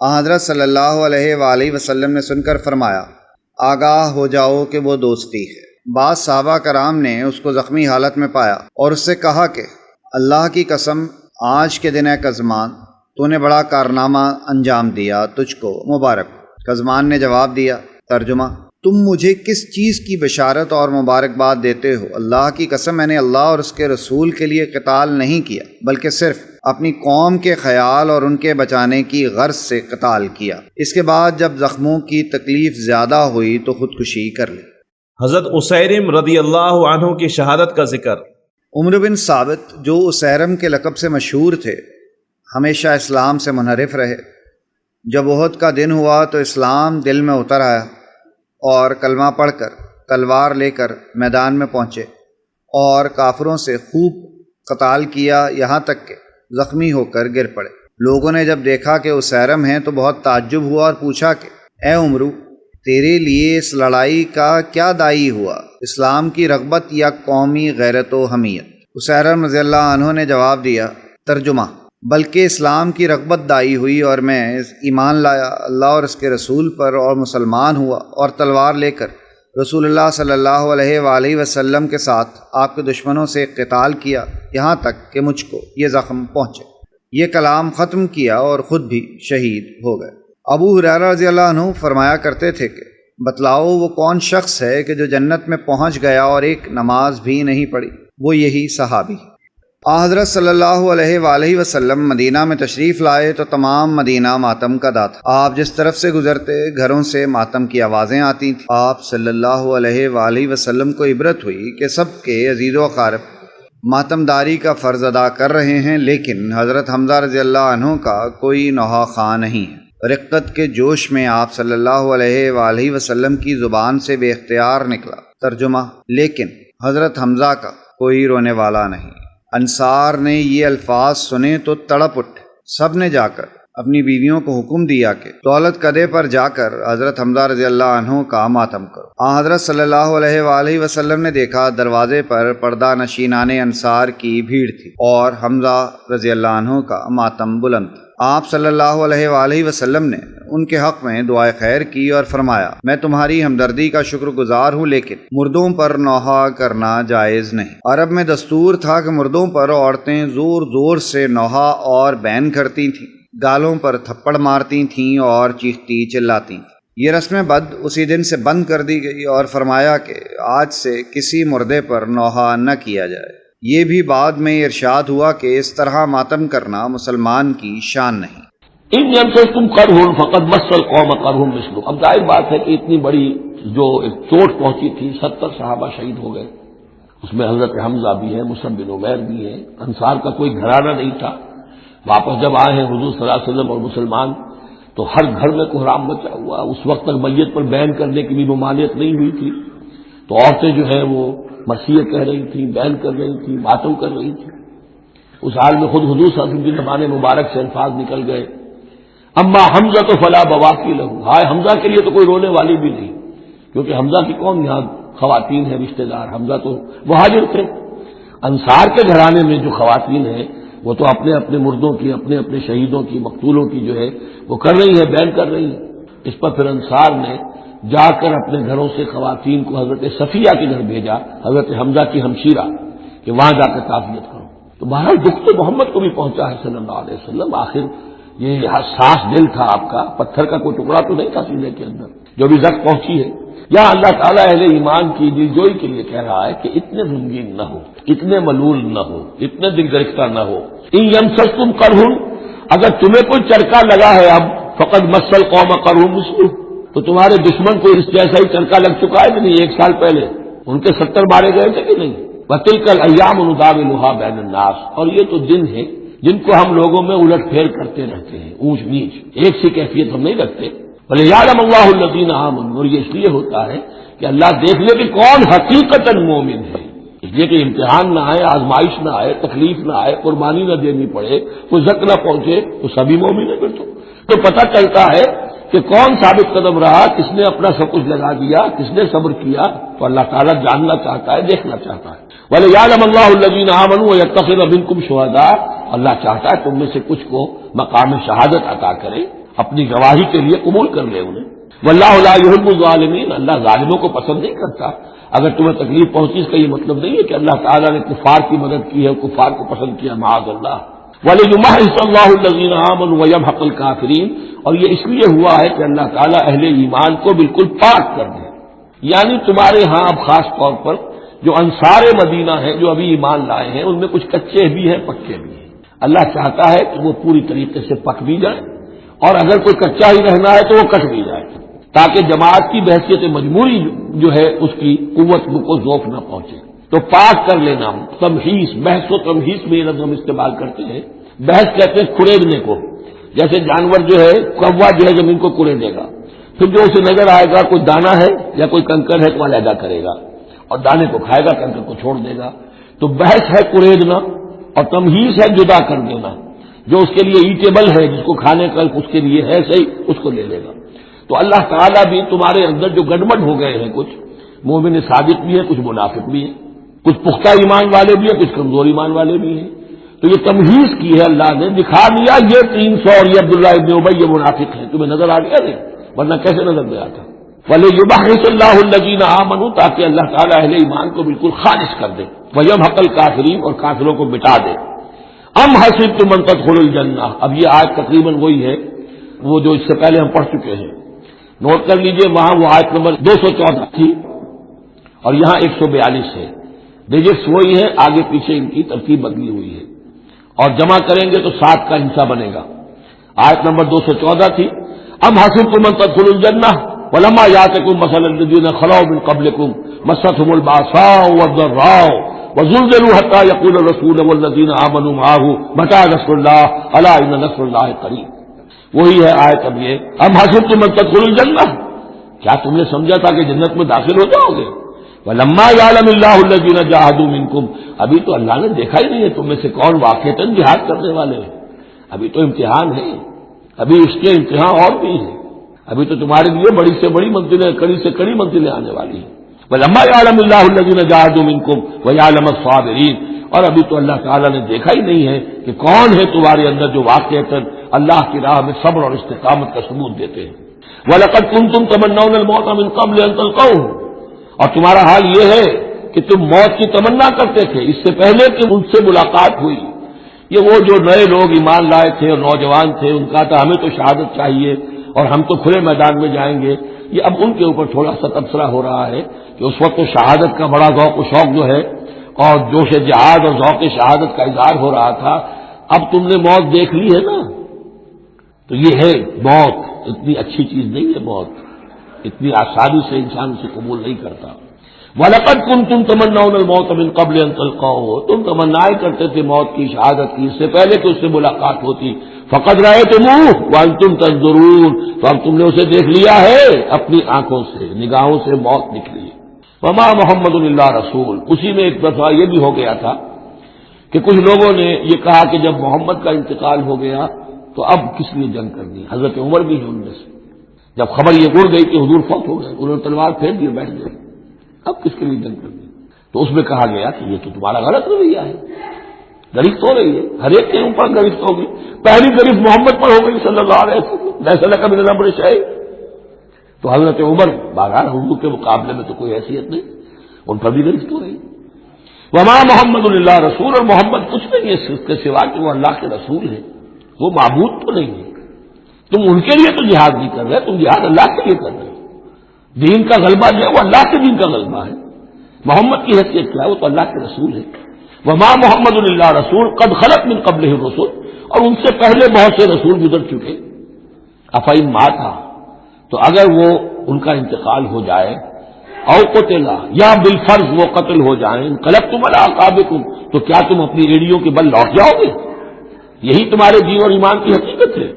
حضرت صلی اللہ علیہ وآلہ وسلم نے سن کر فرمایا آگاہ ہو جاؤ کہ وہ دوستی ہے۔ بعض صحابہ کرام نے اس کو زخمی حالت میں پایا اور اس سے کہا کہ اللہ کی قسم آج کے دن اے قزمان، تو نے بڑا کارنامہ انجام دیا، تجھ کو مبارک۔ قزمان نے جواب دیا، ترجمہ: تم مجھے کس چیز کی بشارت اور مبارکباد دیتے ہو؟ اللہ کی قسم، میں نے اللہ اور اس کے رسول کے لیے قتال نہیں کیا، بلکہ صرف اپنی قوم کے خیال اور ان کے بچانے کی غرض سے قتال کیا۔ اس کے بعد جب زخموں کی تکلیف زیادہ ہوئی تو خودکشی کر لی۔ حضرت اسیرم رضی اللہ عنہ کی شہادت کا ذکر۔ عمر بن ثابت، جو اسیرم کے لقب سے مشہور تھے، ہمیشہ اسلام سے منحرف رہے۔ جب احد کا دن ہوا تو اسلام دل میں اتر آیا اور کلمہ پڑھ کر تلوار لے کر میدان میں پہنچے اور کافروں سے خوب قتال کیا، یہاں تک کہ زخمی ہو کر گر پڑے۔ لوگوں نے جب دیکھا کہ اسیرم ہیں تو بہت تعجب ہوا اور پوچھا کہ اے عمرو، تیرے لیے اس لڑائی کا کیا داعی ہوا، اسلام کی رغبت یا قومی غیرت و حمیت؟ اسیرم رضی اللہ عنہ نے جواب دیا، ترجمہ: بلکہ اسلام کی رغبت داعی ہوئی اور میں ایمان لایا اللہ اور اس کے رسول پر اور مسلمان ہوا اور تلوار لے کر رسول اللہ صلی اللہ علیہ وآلہ وسلم کے ساتھ آپ کے دشمنوں سے قتال کیا، یہاں تک کہ مجھ کو یہ زخم پہنچے۔ یہ کلام ختم کیا اور خود بھی شہید ہو گئے۔ ابو ہریرہ رضی اللہ عنہ فرمایا کرتے تھے کہ بتلاؤ وہ کون شخص ہے کہ جو جنت میں پہنچ گیا اور ایک نماز بھی نہیں پڑھی؟ وہ یہی صحابی۔ حضرت صلی اللہ علیہ وآلہ وسلم مدینہ میں تشریف لائے تو تمام مدینہ ماتم کا دا تھا۔ آپ جس طرف سے گزرتے گھروں سے ماتم کی آوازیں آتی تھیں۔ آپ صلی اللہ علیہ وآلہ وسلم کو عبرت ہوئی کہ سب کے عزیز و اقارب ماتم داری کا فرض ادا کر رہے ہیں، لیکن حضرت حمزہ رضی اللہ عنہ کا کوئی نوحہ خواہ نہیں ہے۔ رقت کے جوش میں آپ صلی اللہ علیہ وآلہ وسلم کی زبان سے بے اختیار نکلا، ترجمہ: لیکن حضرت حمزہ کا کوئی رونے والا نہیں۔ انصار نے یہ الفاظ سنے تو تڑپ اٹھے۔ سب نے جا کر اپنی بیویوں کو حکم دیا کہ دولت قدے پر جا کر حضرت حمزہ رضی اللہ عنہ کا ماتم کرو۔ حضرت صلی اللہ علیہ وآلہ وسلم نے دیکھا دروازے پر پردہ نشینان انصار کی بھیڑ تھی اور حمزہ رضی اللہ عنہ کا ماتم بلند تھا۔ آپ صلی اللہ علیہ وآلہ وسلم نے ان کے حق میں دعائے خیر کی اور فرمایا، میں تمہاری ہمدردی کا شکر گزار ہوں، لیکن مردوں پر نوحہ کرنا جائز نہیں۔ عرب میں دستور تھا کہ مردوں پر عورتیں زور زور سے نوحہ اور بین کرتی تھیں، گالوں پر تھپڑ مارتی تھیں اور چیختی چلاتی تھیں۔ یہ رسم بد اسی دن سے بند کر دی گئی اور فرمایا کہ آج سے کسی مردے پر نوحہ نہ کیا جائے۔ یہ بھی بعد میں ارشاد ہوا کہ اس طرح ماتم کرنا مسلمان کی شان نہیں۔ ان یمسسکم قرح فقد مس القوم قرح مثلہ۔ اب ظاہر بات ہے کہ اتنی بڑی جو ایک چوٹ پہنچی تھی، 70 صحابہ شہید ہو گئے، اس میں حضرت حمزہ بھی ہے، مصعب بن عمیر بھی ہے۔ انصار کا کوئی گھرانہ نہیں تھا۔ واپس جب آئے ہیں حضور صلی اللہ علیہ وسلم اور مسلمان تو ہر گھر میں کوحرام مچا ہوا۔ اس وقت تک میت پر بیان کرنے کی بھی ممانعت نہیں ہوئی تھی، تو عورتیں جو ہیں وہ مرثیہ کہہ رہی تھیں، بیان کر رہی تھیں، ماتم کر رہی تھیں۔ اس حال میں خود حضور صلی اللہ علیہ وسلم کی زبان مبارک سے الفاظ نکل گئے، اما حمزہ تو فلا بواکی لہو، ہائے حمزہ کے لیے تو کوئی رونے والی بھی نہیں، کیونکہ حمزہ کی کون یہاں خواتین ہیں رشتہ دار؟ حمزہ تو مہاجر تھے۔ انصار کے گھرانے میں جو خواتین ہیں وہ تو اپنے اپنے مردوں کی، اپنے اپنے شہیدوں کی، مقتولوں کی جو ہے وہ کر رہی ہیں، بیان کر رہی ہیں۔ اس پر پھر انصار نے جا کر اپنے گھروں سے خواتین کو حضرت صفیہ کے گھر بھیجا، حضرت حمزہ کی ہمشیرہ، کہ وہاں جا کر تعزیت کرو۔ تو بہرحال دکھ تو محمد کو بھی پہنچا ہے صلی اللہ علیہ وسلم۔ آخر یہ حساس دل تھا آپ کا، پتھر کا کوئی ٹکڑا تو نہیں تھا سینے کے اندر، جو بھی زخم پہنچی ہے۔ یا اللہ تعالیٰ اہل ایمان کی دلجوئی کے لیے کہہ رہا ہے کہ اتنے غمگین نہ ہو، اتنے ملول نہ ہو، اتنے دل گرفتہ نہ ہو۔ ان یمسسکم قرح، اگر تمہیں کوئی چرکا لگا ہے اب، فقد مس القوم قرح مثلہ، تو تمہارے دشمن کو اس جیسا ہی چرکا لگ چکا ہے کہ نہیں؟ 1 سال پہلے ان کے 70 مارے گئے تھے کہ نہیں؟ وَتِلْكَ الْأَيَّامُ نُدَاوِلُهَا بَيْنَ النَّاسِ، اور یہ تو دن ہے جن کو ہم لوگوں میں الٹ پھیر کرتے رہتے ہیں، اونچ نیچ، ایک سی کیفیت ہم نہیں رکھتے۔ وَلِيَعْلَمَ اللَّهُ الَّذِينَ آمَنُوا، اور یہ اس لیے ہوتا ہے کہ اللہ دیکھ لے کہ کون حقیقتاً مومن ہے، اس لیے کہ امتحان نہ آئے، آزمائش نہ آئے، تکلیف نہ آئے، قربانی نہ دینی پڑے، کوئی زک نہ پہنچے، تو سبھی مومن ہیں۔ پھر تو پتہ چلتا ہے کہ کون ثابت قدم رہا، کس نے اپنا سب کچھ لگا دیا، کس نے صبر کیا۔ تو اللہ تعالیٰ جاننا چاہتا ہے، دیکھنا چاہتا ہے۔ وَلِيَعْلَمَ اللَّهُ الَّذِينَ آمَنُوا وَيَتَّخِذَ مِنكُمْ شُهَدَاءَ، اللہ چاہتا ہے تم میں سے کچھ کو مقام شہادت عطا کرے، اپنی گواہی کے لیے قبول کر لے انہیں۔ وَاللَّهُ لَا يُحِبُّ الظَّالِمِينَ، اللہ ظالموں کو پسند نہیں کرتا۔ اگر تمہیں تکلیف پہنچی اس کا یہ مطلب نہیں ہے کہ اللہ تعالیٰ نے کفار کی مدد کی ہے، کفار کو پسند کیا، معاذ اللہ۔ وَلِيُمَحِّصَ اللَّهُ الَّذِينَ آمَنُوا وَيَمْحَقَ الْكَافِرِينَ، اور یہ اس لیے ہوا ہے کہ اللہ تعالیٰ اہل ایمان کو بالکل پاک کر دے. یعنی تمہارے ہاں اب خاص طور پر جو انصار مدینہ ہیں جو ابھی ایمان لائے ہیں ان میں کچھ کچے بھی ہیں پکے بھی ہیں. اللہ چاہتا ہے کہ وہ پوری طریقے سے پک بھی جائیں، اور اگر کوئی کچا ہی رہنا ہے تو وہ کٹ بھی جائے، تاکہ جماعت کی بحثیت مجموعی جو ہے اس کی قوت کو ذوق نہ پہنچے. تو پاک کر لینا، تمحیص، بحث و تمحیص میں یہ لفظ ہم استعمال کرتے ہیں. بحث کہتے ہیں کڑیدنے کو، جیسے جانور جو ہے کوا جو ہے زمین کو کڑے دے گا، پھر جو اسے نظر آئے گا کوئی دانا ہے یا کوئی کنکر ہے تو علیحدہ کرے گا اور دانے کو کھائے گا، کنکر کو چھوڑ دے گا. تو بحث ہے کڑیدنا اور تمحیص ہے جدا کر دینا. جو اس کے لیے ایٹیبل ہے، جس کو کھانے کا اس کے لیے ہے صحیح، اس کو لے لے گا. تو اللہ تعالیٰ بھی تمہارے اندر جو گڑبڑ ہو گئے ہیں، کچھ مومن صادق بھی ہے، کچھ منافق بھی ہے، کچھ پختہ ایمان والے بھی ہیں، کچھ کمزور ایمان والے بھی ہیں. تو یہ تمہیز کی ہے اللہ نے، دکھا دیا یہ 300 اور یہ عبداللہ ابن ابی یہ منافق ہیں. تمہیں نظر آ گیا نہیں؟ ورنہ کیسے نظر میں آتا؟ وَلِيُمَحِّصَ اللَّهُ الَّذِينَ آمَنُوا، تاکہ اللہ تعالیٰ اہل ایمان کو بالکل خالص کر دے، وَيَمْحَقَ الْكَافِرِينَ، اور کافروں کو مٹا دے. ام حسبتم ان تدخلوا الجنہ، اب یہ آیت تقریباً وہی ہے وہ جو اس سے پہلے ہم پڑھ چکے ہیں. نوٹ کر لیجئے، وہاں وہ آیت نمبر 214 تھی اور یہاں 142 ہے. ڈیجٹس وہی ہیں، آگے پیچھے ان کی ترتیب بدلی ہوئی ہے، اور جمع کریں گے تو 7 کا حصہ بنے گا. آیت نمبر 214 تھی، ام حسبتم ان تدخلوا الجنہ ولما یاتکم مثل الذین خلوا من قبلکم مستهم الباساء والضراء وزلزلوا حتى يقول الرسول والذین آمنوا معه متى نصر الله الا ان نصر الله قریب. وہی ہے آیت. اب یہ ام حسبتم ان تدخلوا الجنہ، کیا تم نے سمجھا تھا کہ جنت میں داخل ہو جاؤ گے؟ وَلَمَّا يَعْلَمِ اللَّهُ الَّذِينَ جَاهَدُوا مِنكُمْ، ابھی تو اللہ نے دیکھا ہی نہیں ہے تم میں سے کون واقعتاً جہاد کرنے والے ہیں. ابھی تو امتحان ہے، ابھی اس کے امتحان اور بھی ہیں. ابھی تو تمہارے لیے بڑی سے بڑی منزلیں، کڑی سے کڑی منزلیں آنے والی ہیں. وَلَمَّا يَعْلَمِ اللَّهُ الَّذِينَ جَاهَدُوا مِنكُمْ وَيَعْلَمَ الصَّابِرِينَ، اور ابھی تو اللہ تعالیٰ نے دیکھا ہی نہیں ہے کہ کون ہے تمہارے اندر جو واقعتاً اللہ کی راہ میں صبر اور استقامت کا ثبوت دیتے ہیں. وَلَقَدْ كُنتُمْ تَمَنَّوْنَ الْمَوْتَ مِنْ قَبْلِ أَنْ تَلْقَوْهُ، اور تمہارا حال یہ ہے کہ تم موت کی تمنا کرتے تھے اس سے پہلے کہ ان سے ملاقات ہوئی. یہ وہ جو نئے لوگ ایمان لائے تھے اور نوجوان تھے، ان کا تھا ہمیں تو شہادت چاہیے اور ہم تو کھلے میدان میں جائیں گے. یہ اب ان کے اوپر تھوڑا سا تبصرہ ہو رہا ہے کہ اس وقت تو شہادت کا بڑا ذوق و شوق جو ہے اور جوش جہاد اور ذوق شہادت کا اظہار ہو رہا تھا. اب تم نے موت دیکھ لی ہے نا، تو یہ ہے موت. اتنی اچھی چیز نہیں ہے موت، اتنی آسانی سے انسان اسے قبول نہیں کرتا. وَلَقَدْ كُنْتُمْ تَمَنَّوْنَ الْمَوْتَ مِنْ قَبْلِ أَنْ تَلْقَوْهُ، تم تمنائیں کرتے تھے موت کی، شہادت کی، اس سے پہلے کہ اس سے ملاقات ہوتی. فَقَدْ رَأَيْتُمُوهُ وَأَنْتُمْ تَنظُرُونَ، تو اب تم نے اسے دیکھ لیا ہے اپنی آنکھوں سے، نگاہوں سے موت نکلی. وَمَا مُحَمَّدٌ إِلَّا رَسُولٌ، اسی میں ایک دفعہ یہ بھی ہو گیا تھا کہ کچھ لوگوں نے یہ کہا کہ جب محمد کا انتقال ہو گیا تو اب کس لیے جنگ کرنی. حضرت عمر بھی ہے ان میں سے. جب خبر یہ اڑ گئی کہ حضور فوت ہو گئے، انہوں نے تلوار پھیر دی، بیٹھ گئے. اب کس کے لیے جنگ کرنی؟ تو اس میں کہا گیا کہ یہ تو تمہارا غلط رویہ ہے. گرفت ہو رہی ہے، ہر ایک کے اوپر گرفت ہوگی. پہلی گرفت محمد پر ہو گئی صلی اللہ علیہ وسلم، ليس لك من الامر شيء. تو حضرت عمر بہرحال حضور کے مقابلے میں تو کوئی حیثیت نہیں، ان پر بھی گرفت ہو رہی. وما محمد الا رسول، اور محمد کچھ نہیں ہے اس کے سوا کہ وہ اللہ کے رسول ہے، وہ معبود تو نہیں ہے. تم ان کے لیے تو جہاد نہیں کر رہے، تم جہاد اللہ کے لیے کر رہے ہو. دین کا غلبہ جو ہے وہ اللہ کے دین کا غلبہ ہے. محمد کی حیثیت کیا ہے؟ وہ تو اللہ کے رسول ہے. وما محمد الا رسول قد خلت من قبلہ الرسل، اور ان سے پہلے بہت سے رسول گزر چکے. افئن مات، تو اگر وہ ان کا انتقال ہو جائے، او قتلا، یا بالفرض وہ قتل ہو جائیں، انقلبتم علی اعقابکم، تو کیا تم اپنی ایڑیوں کے بل لوٹ جاؤ گے؟ یہی تمہارے دین اور ایمان کی حقیقت ہے.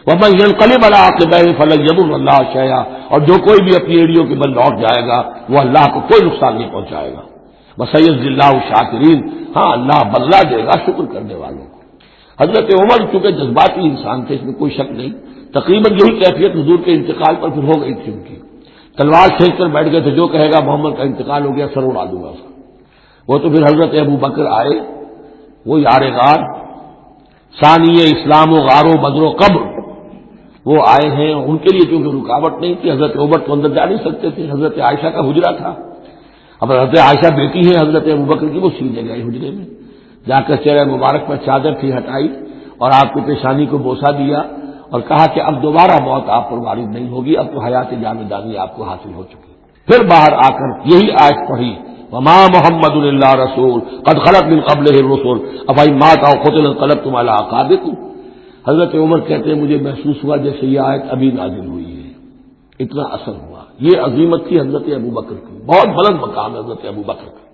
وَمَن يَنقَلِبْ عَلَىٰ عَقِبَيْهِ فَلَن يَضُرَّ اللَّهَ شَيْئًا، اور جو کوئی بھی اپنی ایڑیوں کے بل لوٹ جائے گا وہ اللہ کو کوئی نقصان نہیں پہنچائے گا. وَسَيَجْزِي اللَّهُ الشَّاكِرِينَ، ہاں اللہ بدلہ دے گا شکر کرنے والوں کو. حضرت عمر چونکہ جذباتی انسان تھے، اس میں کوئی شک نہیں، تقریباً یہی کیفیت حضور کے انتقال پر پھر ہو گئی تھی ان کی. تلوار کھینچ کر بیٹھ گئے تھے، جو کہے گا محمد کا انتقال ہو گیا سر اڑا دوں گا. وہ تو پھر حضرت ابو بکر آئے، وہ یار غار ثانی اسلام و غار و بدر و قبر، وہ آئے ہیں. ان کے لیے کیونکہ رکاوٹ نہیں تھی، حضرت عمر تو اندر جا نہیں سکتے تھے، حضرت عائشہ کا حجرہ تھا. اب حضرت عائشہ بیٹی ہے حضرت ابوبکر کی، وہ سیدھے گئے حجرے میں. جا کر چہرہ مبارک پر چادر تھی ہٹائی اور آپ کی پیشانی کو بوسہ دیا اور کہا کہ اب دوبارہ موت آپ پر وارد نہیں ہوگی، اب تو حیات جاویدانی آپ کو حاصل ہو چکی۔ پھر باہر آ کر یہی آیت پڑھی، وما محمد الا رسول قد خلت من قبلہ الرسل افإن مات أو قتل انقلبتم على أعقابكم۔ حضرت عمر کہتے ہیں مجھے محسوس ہوا جیسے یہ آیت ابھی نازل ہوئی ہے، اتنا اثر ہوا۔ یہ عظیمت تھی حضرت ابوبکر کی، بہت بلند مقام ہے حضرت ابوبکر کا۔